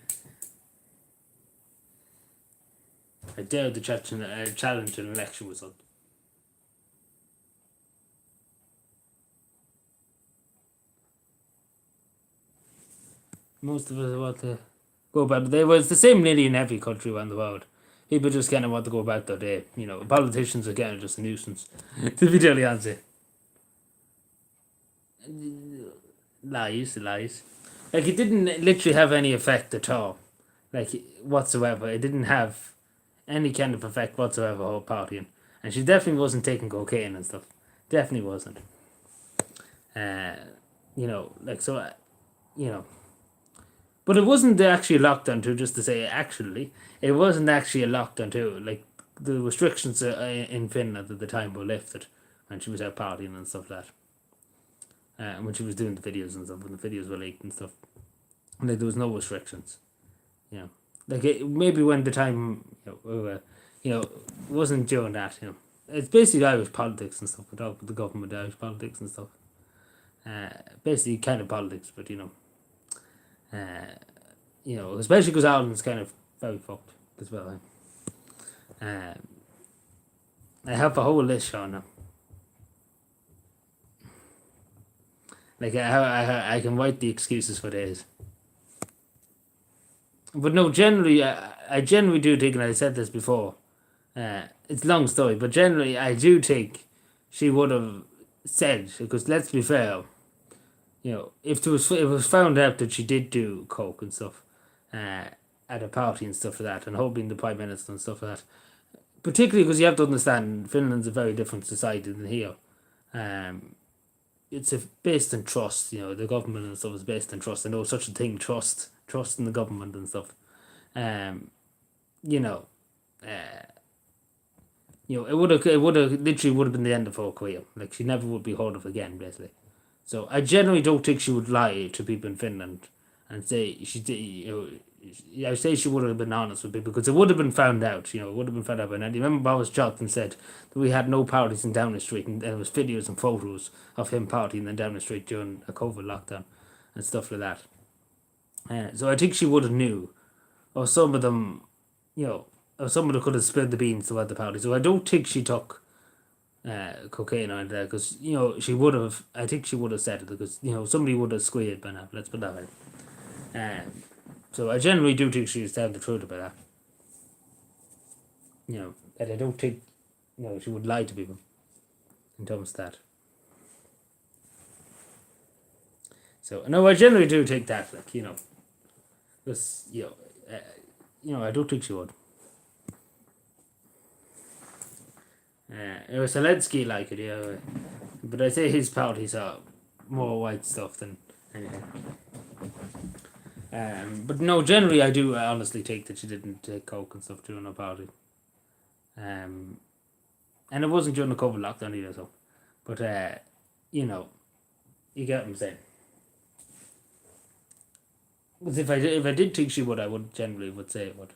I dare to challenge an election result. Most of us want to go about it. It's the same nearly in every country around the world. People just kind of want to go about their day. Politicians are kind of just a nuisance. To be totally honest. Lies. Like, it didn't literally have any effect at all. Like, whatsoever. It didn't have any kind of effect whatsoever, her partying. And she definitely wasn't taking cocaine and stuff. Definitely wasn't. But it wasn't actually a lockdown too, just to say, actually. It wasn't actually a lockdown too. Like, the restrictions in Finland at the time were lifted. And she was out partying and stuff like that. When she was doing the videos and stuff, when the videos were leaked and stuff. Like, there was no restrictions. Like, maybe when the time, wasn't during that, It's basically Irish politics and stuff. We talk about the government, Irish politics and stuff. Basically kind of politics, but, especially because Ireland's kind of very fucked as well. I have a whole list, Sean, now. Like, I can write the excuses for days. But no, generally, I generally do think, and I said this before, it's a long story, but generally I do think she would have said, because let's be fair, if it was found out that she did do coke and stuff at a party and stuff like that, and hoping the Prime Minister and stuff like that, particularly because you have to understand, Finland's a very different society than here. It's based on trust, the government and stuff is based on trust. I know such a thing, trust in the government and stuff. It would have literally been the end of her career. Like, she never would be heard of again, basically. So I generally don't think she would lie to people in Finland and say she did. I say she would have been honest with people, because it would have been found out. It would have been found out by now. You remember Boris Johnson said that we had no parties in Downing Street, and there was videos and photos of him partying in Downing Street during a COVID lockdown and stuff like that. So I think she would have knew, or some of them, or some of them could have spilled the beans throughout the party. So I don't think she took cocaine or anything, because she would have. I think she would have said it, because somebody would have squealed by now. Let's put that way. So I generally do think she was telling the truth about that. And I don't think she would lie to people in terms of that. So no, I generally do think that, like, because I don't think she would. Zelensky like it, yeah, but I say his parties are more white stuff than anything. But no, generally I do honestly think that she didn't take coke and stuff during her party. And it wasn't during the COVID lockdown either, so. But you get what I'm saying. Because if I did think she would, I would generally say it would.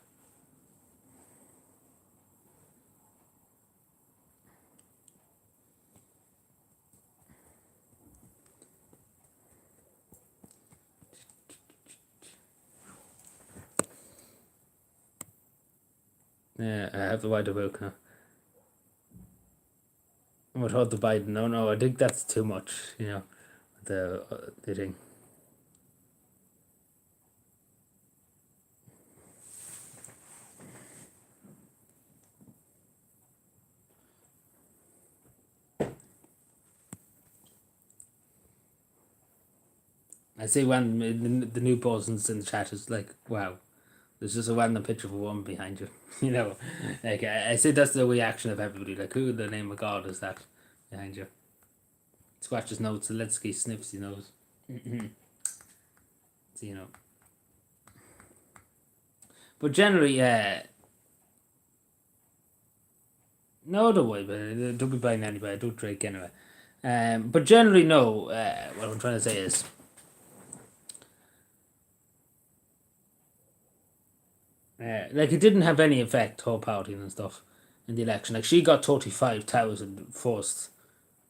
Yeah, I have to write a book now. What about the Biden? No, I think that's too much, the thing. I see when the new persons in the chat is like, wow, there's just a random picture of a woman behind you. You know, like I say that's the reaction of everybody. Like, who in the name of God is that behind you? Scratches nose, Zelensky sniffs his nose. So, you know. But generally, no, don't worry about it. Don't be buying anybody. I don't drink anyway. But generally, no. What I'm trying to say is, like, it didn't have any effect, her party and stuff, in the election. Like, she got 35,000 first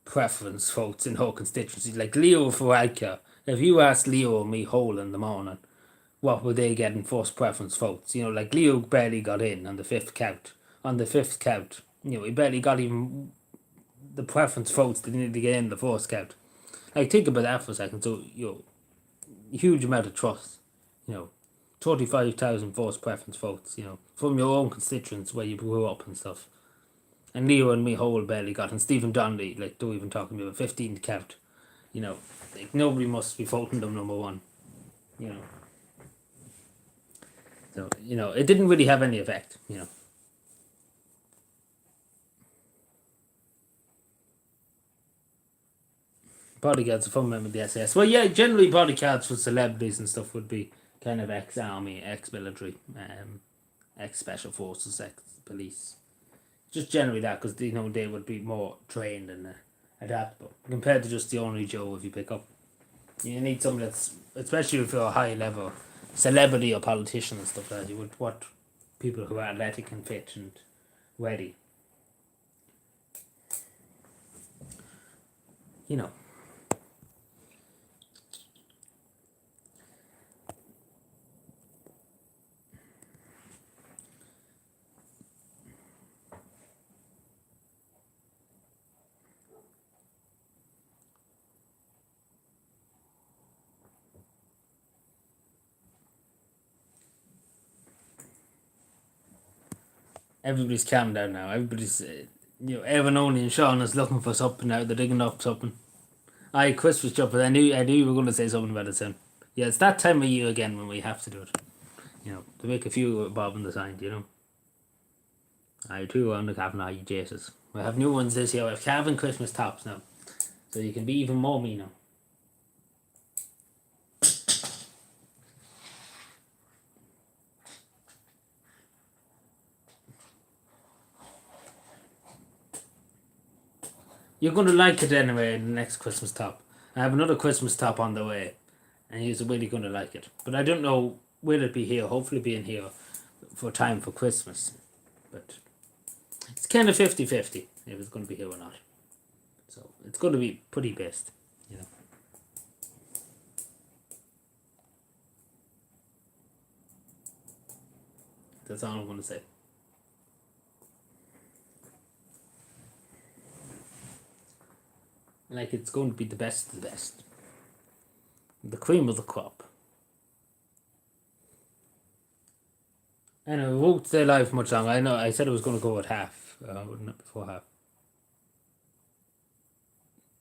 preference votes in her constituency. Like, Leo Varadkar, if you asked Leo or me whole in the morning, what would they get in first preference votes? You know, like, Leo barely got in on the fifth count. On the fifth count, you know, he barely got even the preference votes that he needed to get in the first count. Like, think about that for a second. So, you know, huge amount of trust, you know, 35,000 first preference votes, you know, from your own constituents where you grew up and stuff. And Leo and me whole barely got, and Stephen Donnelly, like, don't even talk about 15th count, you know, like, nobody must be voting them number one, you know. So, you know, it didn't really have any effect, you know. Bodyguards are fun member of the SAS. Well, yeah, generally bodyguards for celebrities and stuff would be kind of ex-army, ex-military, ex-special forces, ex-police. Just generally that, because, you know, they would be more trained and adaptable compared to just the ordinary Joe. If you pick up, you need someone that's, especially if you're a high level celebrity or politician and stuff like that, you would want people who are athletic and fit and ready, you know. Everybody's calmed down now. Everybody's, you know, Evan only and Sean is looking for something now. They're digging up something. Aye, Chris was jumping. I knew you were going to say something about it soon. Yeah, it's that time of year again when we have to do it. You know, to make a few bob in the side, you know. I too on the Cavan Inn Jesus. We have new ones this year. We have Cavan Christmas tops now. So you can be even more me now. You're going to like it anyway in the next Christmas top. I have another Christmas top on the way. And you're really going to like it. But I don't know, will it be here? Hopefully be in here for time for Christmas. But it's kind of 50-50 if it's going to be here or not. So it's going to be pretty best, you know. That's all I'm going to say. Like, it's going to be the best of the best. The cream of the crop. Anyway, we won't stay live for much longer. I know I said it was going to go at half. Not before half.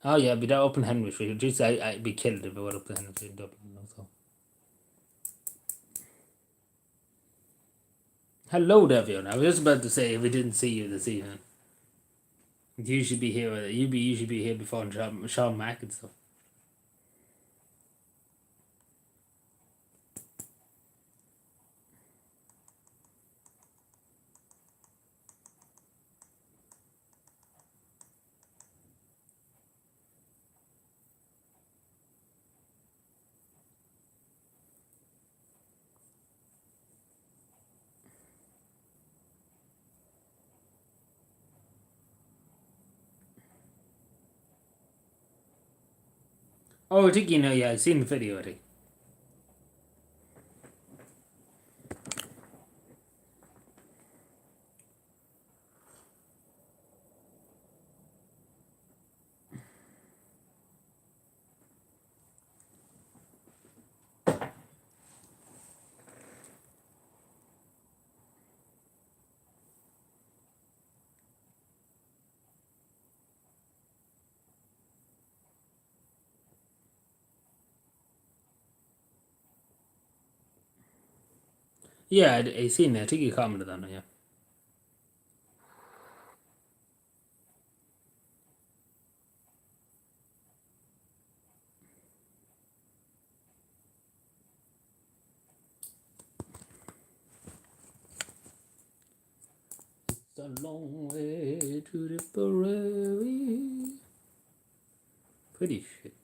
Oh yeah, it'd be that open Henry Street. Jeez, I'd be killed if I went up to Henry Street in Dublin. Also. Hello there, everyone. I was just about to say if we didn't see you this evening. You'd usually be here. You'd usually be here before Sean Mack and stuff. Oh, I think you know. Yeah, I've seen the video. I think. Yeah, I seen it. I think you commented on it, yeah. It's a long way to the prairie. Pretty shit.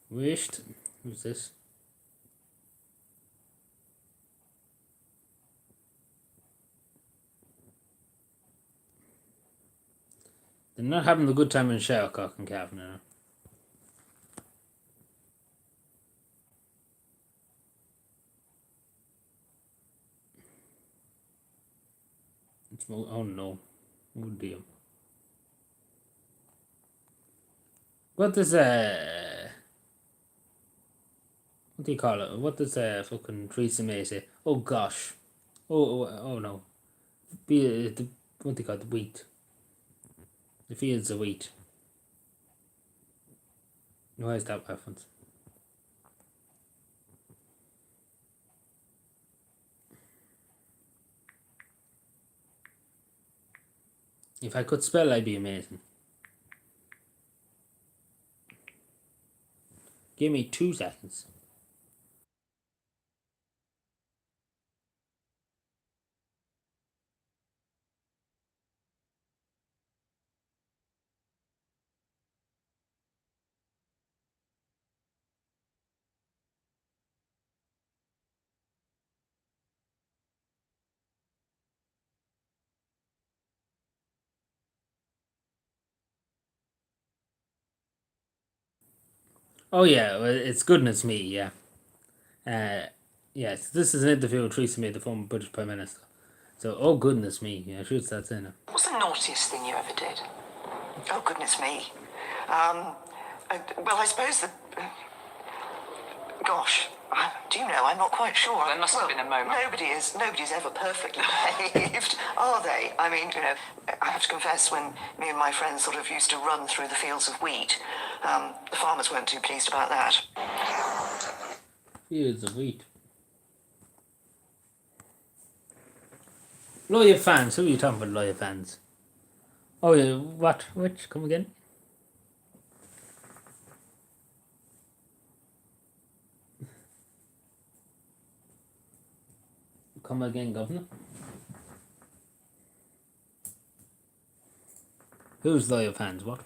Wished. Who's this? They're not having a good time in Shercock and Cavan Inn. Oh no. Oh dear. What does what do you call it? What does fucking Theresa May say? Oh gosh. Oh no. What do you call it? The wheat. The fields of wheat. Why is that reference? If I could spell, I'd be amazing. Give me 2 seconds. Oh yeah, well, it's goodness me, yeah. Yes, this is an interview with Theresa May, the former British Prime Minister. So, oh goodness me, yeah, I should start saying it. What's the naughtiest thing you ever did? Oh, goodness me. Well, I suppose that... gosh, do you know, I'm not quite sure. There must have been a moment. Nobody's ever perfectly behaved, are they? I mean, you know, I have to confess, when me and my friends sort of used to run through the fields of wheat, the farmers weren't too pleased about that. Fields of wheat. Lawyer fans, who are you talking about, lawyer fans? Oh yeah, what? Which? Come again? Come again, Governor? Who's lawyer fans? What?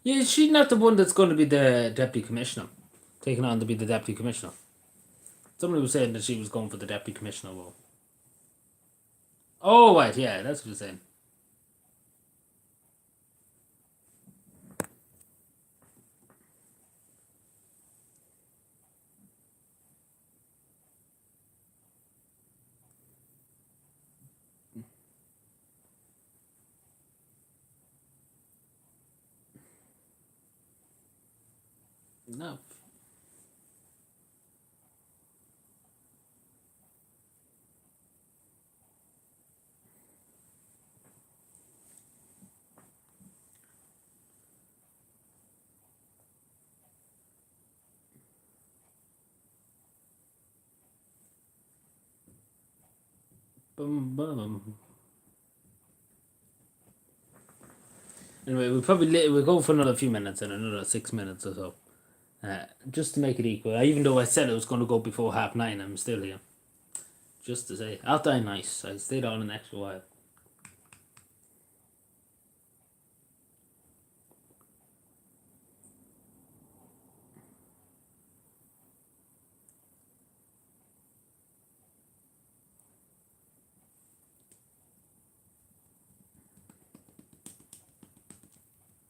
Yeah, is she not the one that's going to be the deputy commissioner? Taking on to be the deputy commissioner? Somebody was saying that she was going for the deputy commissioner role. Oh, right, yeah, that's what you're saying. No. Bum. Anyway, we'll go for another few minutes and another 6 minutes or so. Just to make it equal. Even though I said it was going to go before 9:30, I'm still here. Just to say, I'll die nice. I stayed on an extra while.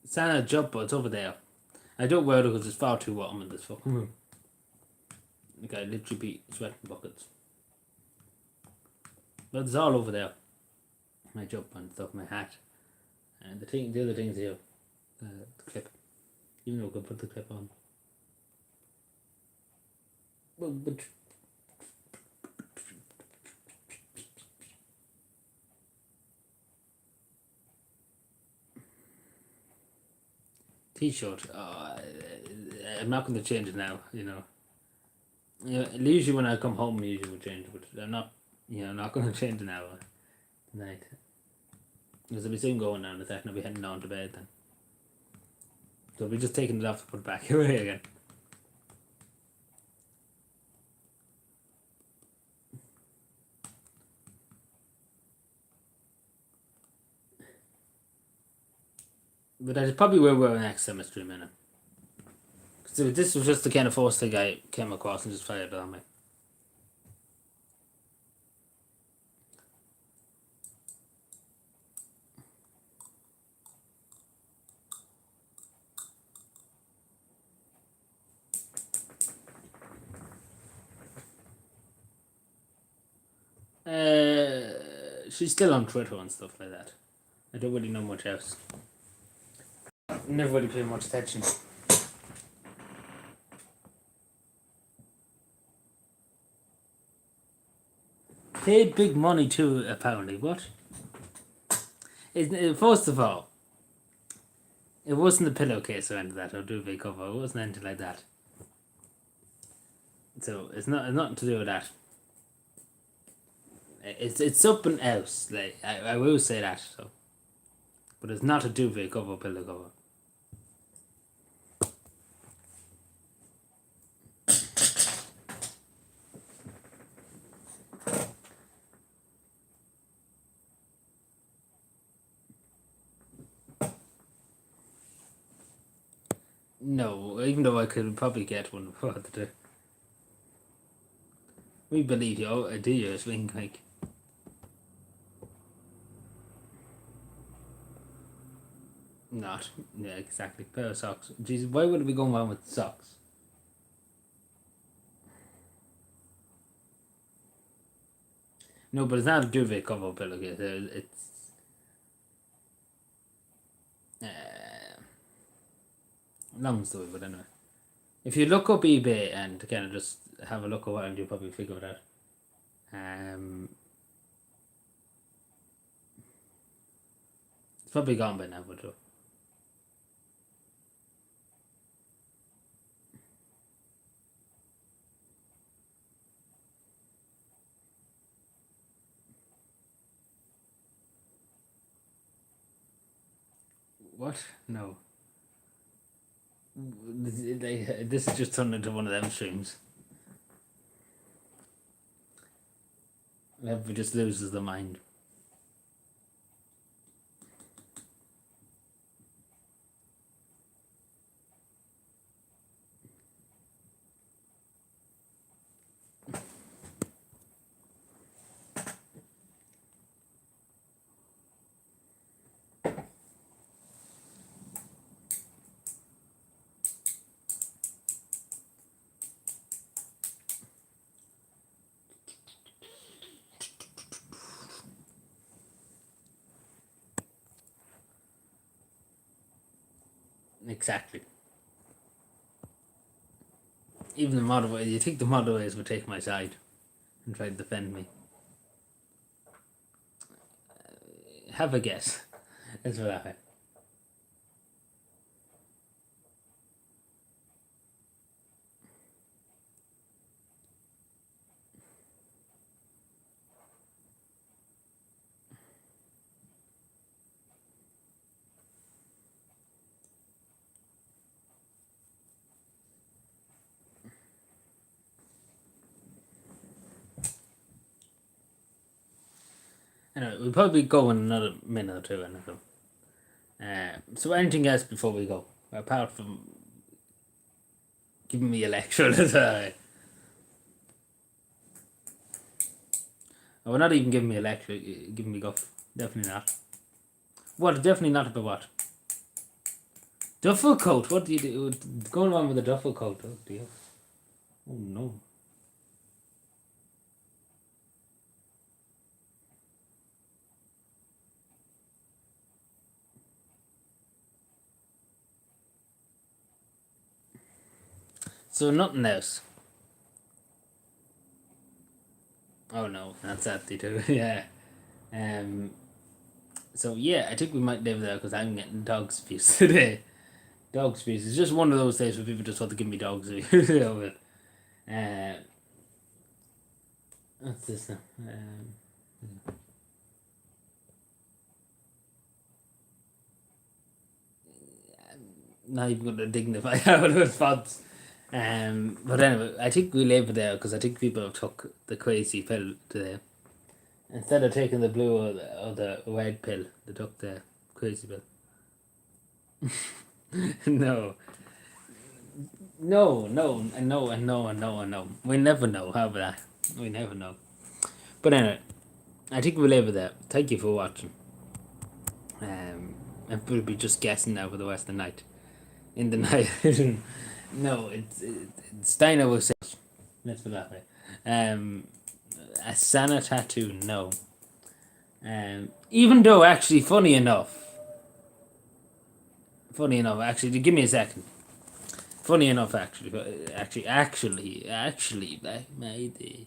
It's not a job, but it's over there. I don't wear it because it's far too warm in this fucking room. Like, I literally be sweating buckets. But it's all over there. my jump and stuff, my hat, and the other things here, the clip. Even though I could put the clip on. But T-shirt. I'm not going to change it now. Usually when I come home, I usually would change it, but I'm not. I'm not going to change it now tonight. Because I'll be soon going down in a second. I'll be heading down to bed then. So I'll be just taking it off to put it back away again. But I probably will wear next semester in a minute. So this was just the kind of first thing I came across and just fired it on me. She's still on Twitter and stuff like that. I don't really know much else. Never really paid much attention. Paid big money too, apparently. What? First of all, it wasn't a pillowcase or anything like that, or duvet cover. It wasn't anything like that. So it's nothing to do with that. It's something else. Like I will say that. So, but it's not a duvet cover, pillow cover. No, even though I could probably get one for the day. We believe your idea is being like. Not. Yeah, exactly. Pair of socks. Jesus, why would it be going on with socks? No, but it's not a duvet cover pillowcase. It's. Long story, but anyway. If you look up eBay and kind of just have a look around, you'll probably figure it out. It's probably gone by now, but. What? No. This is just turned into one of them streams. Everybody just loses their mind. Exactly. Even the motorways, you think the motorways would take my side and try to defend me? Have a guess. That's what happened. Anyway, we'll probably go in another minute or two. So anything else before we go? Apart from giving me a lecture. We're not even giving me a lecture, giving me guff. Definitely not. What? Definitely not about what? Duffel coat? What do you do? Going on with a duffel coat? Oh dear. Oh no. So nothing else. Oh no, that's Saturday too. Yeah. So yeah, I think we might live there because I'm getting dog abuse today. Dog abuse. It's just one of those days where people just want to give me dogs. But, what's this now? Not even going to dignify how it was fonts. But anyway, I think we leave it there because I think people have took the crazy pill today. Instead of taking the blue or the red pill, they took the crazy pill. No. No, no, and no, and no, and no, and no. We never know, how about that? We never know. But anyway, I think we'll leave it there. Thank you for watching. And we'll be just guessing now for the rest of the night. In the night. No, it's Dino will say. Let's put it that way. A Santa tattoo, no. Even though, actually, funny enough, actually, give me a second. Funny enough, actually, maybe.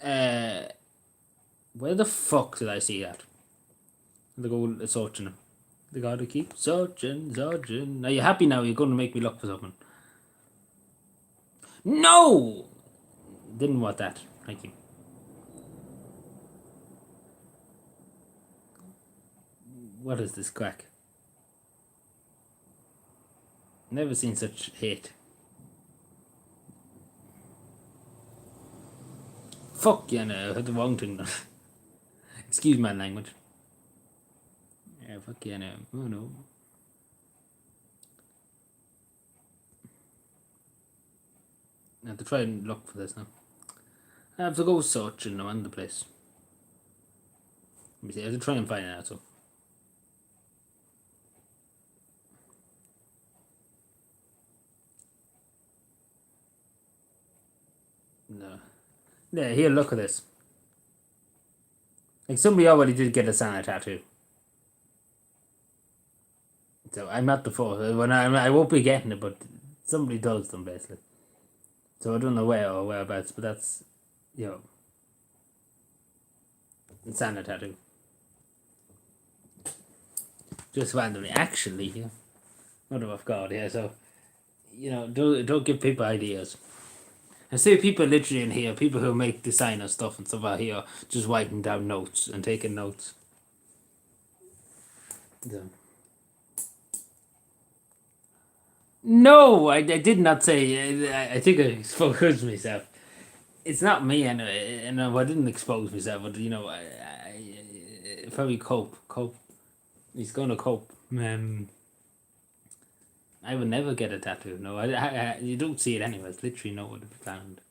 Where the fuck did I see that? They go searching them. They gotta keep searching. Are you happy now? You're gonna make me look for something. No! Didn't want that. Thank you. What is this crack? Never seen such hate. Fuck yeah, no, I had the wrong thing done. Excuse my language. Yeah, fuck yeah, no. Oh no. I have to try and look for this now. I have to go searching around the place. Let me see, I have to try and find it out, so. No. Yeah, here, look at this. Like, somebody already did get a Santa tattoo. So, I'm not the first. I won't be getting it, but somebody does them, basically. So, I don't know where or whereabouts, but that's, you know, Santa tattoo. Just randomly. Actually, yeah. Mother of God, yeah, so, you know, don't give people ideas. I see people literally in here, people who make designer stuff and stuff out here, just writing down notes and taking notes. So. No, I did not say. I think I exposed myself. It's not me, anyway. And I didn't expose myself, but you know, if I cope. He's gonna cope. I would never get a tattoo. No, you don't see it anyway. It's literally nowhere to be found.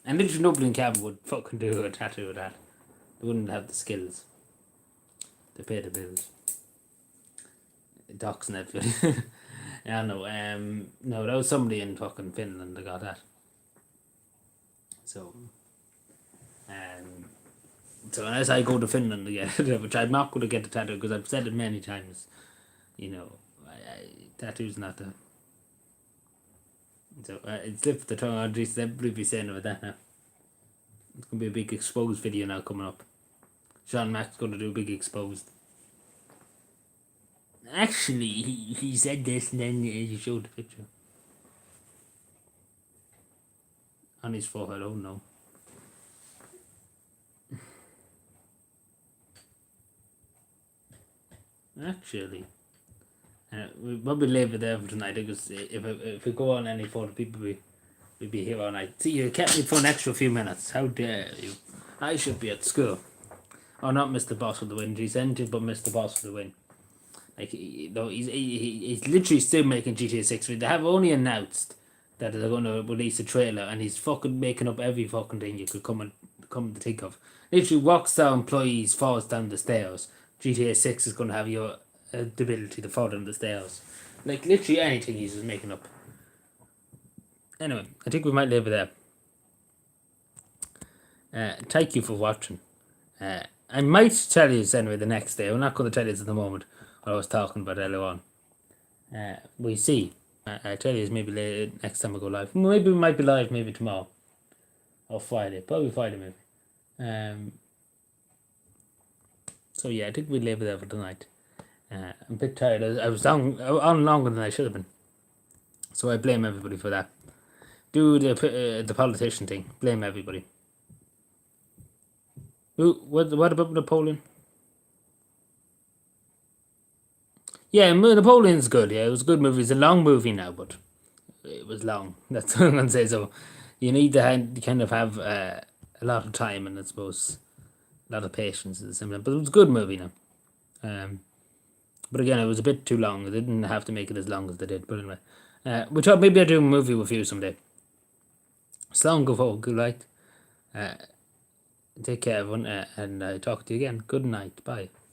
And literally nobody in Cavan would fucking do a tattoo of that. They wouldn't have the skills to pay the bills. Docs and everything. Yeah, no, no, that was somebody in fucking Finland that got that. So, so unless I go to Finland to get it, which I'm not going to get the tattoo because I've said it many times, you know, tattoo's not the. So it's slipped the tongue. I'll just be saying about that now. It's going to be a big exposed video now coming up. Sean Mack's going to do a big exposed. Actually, he said this and then he showed the picture. On his forehead, oh no. Actually, we'll probably leave it there for tonight because if we go on any further, people will be here all night. See, you kept me for an extra few minutes. How dare you? I should be at school. Oh, not Mr. Boss with the win. He's anything but Mr. Boss with the win. Like, he's literally still making GTA 6. They have only announced that they're going to release a trailer, and he's fucking making up every fucking thing you could come to think of. Literally, Rockstar employees falls down the stairs. GTA 6 is going to have your the ability to fall down the stairs. Like, literally anything he's just making up. Anyway, I think we might leave it there. Thank you for watching. I might tell you anyway the next day. I'm not going to tell you at the moment what I was talking about earlier on. We see. I tell you, it's maybe later, next time we go live. Maybe we might be live maybe tomorrow. Or Friday. Probably Friday maybe. So yeah, I think we'll leave it there for tonight. I'm a bit tired. I was on longer than I should have been. So I blame everybody for that. Do the politician thing. Blame everybody. What about Napoleon? Yeah, Napoleon's good. Yeah, it was a good movie. It's a long movie now, but it was long. That's what I'm gonna say. So you need to kind of have a lot of time and I suppose a lot of patience. But it was a good movie now. But again, it was a bit too long. They didn't have to make it as long as they did. But anyway, we thought maybe I'd do a movie with you someday. Slán go fóg, good night. Take care everyone, and I talk to you again. Good night. Bye.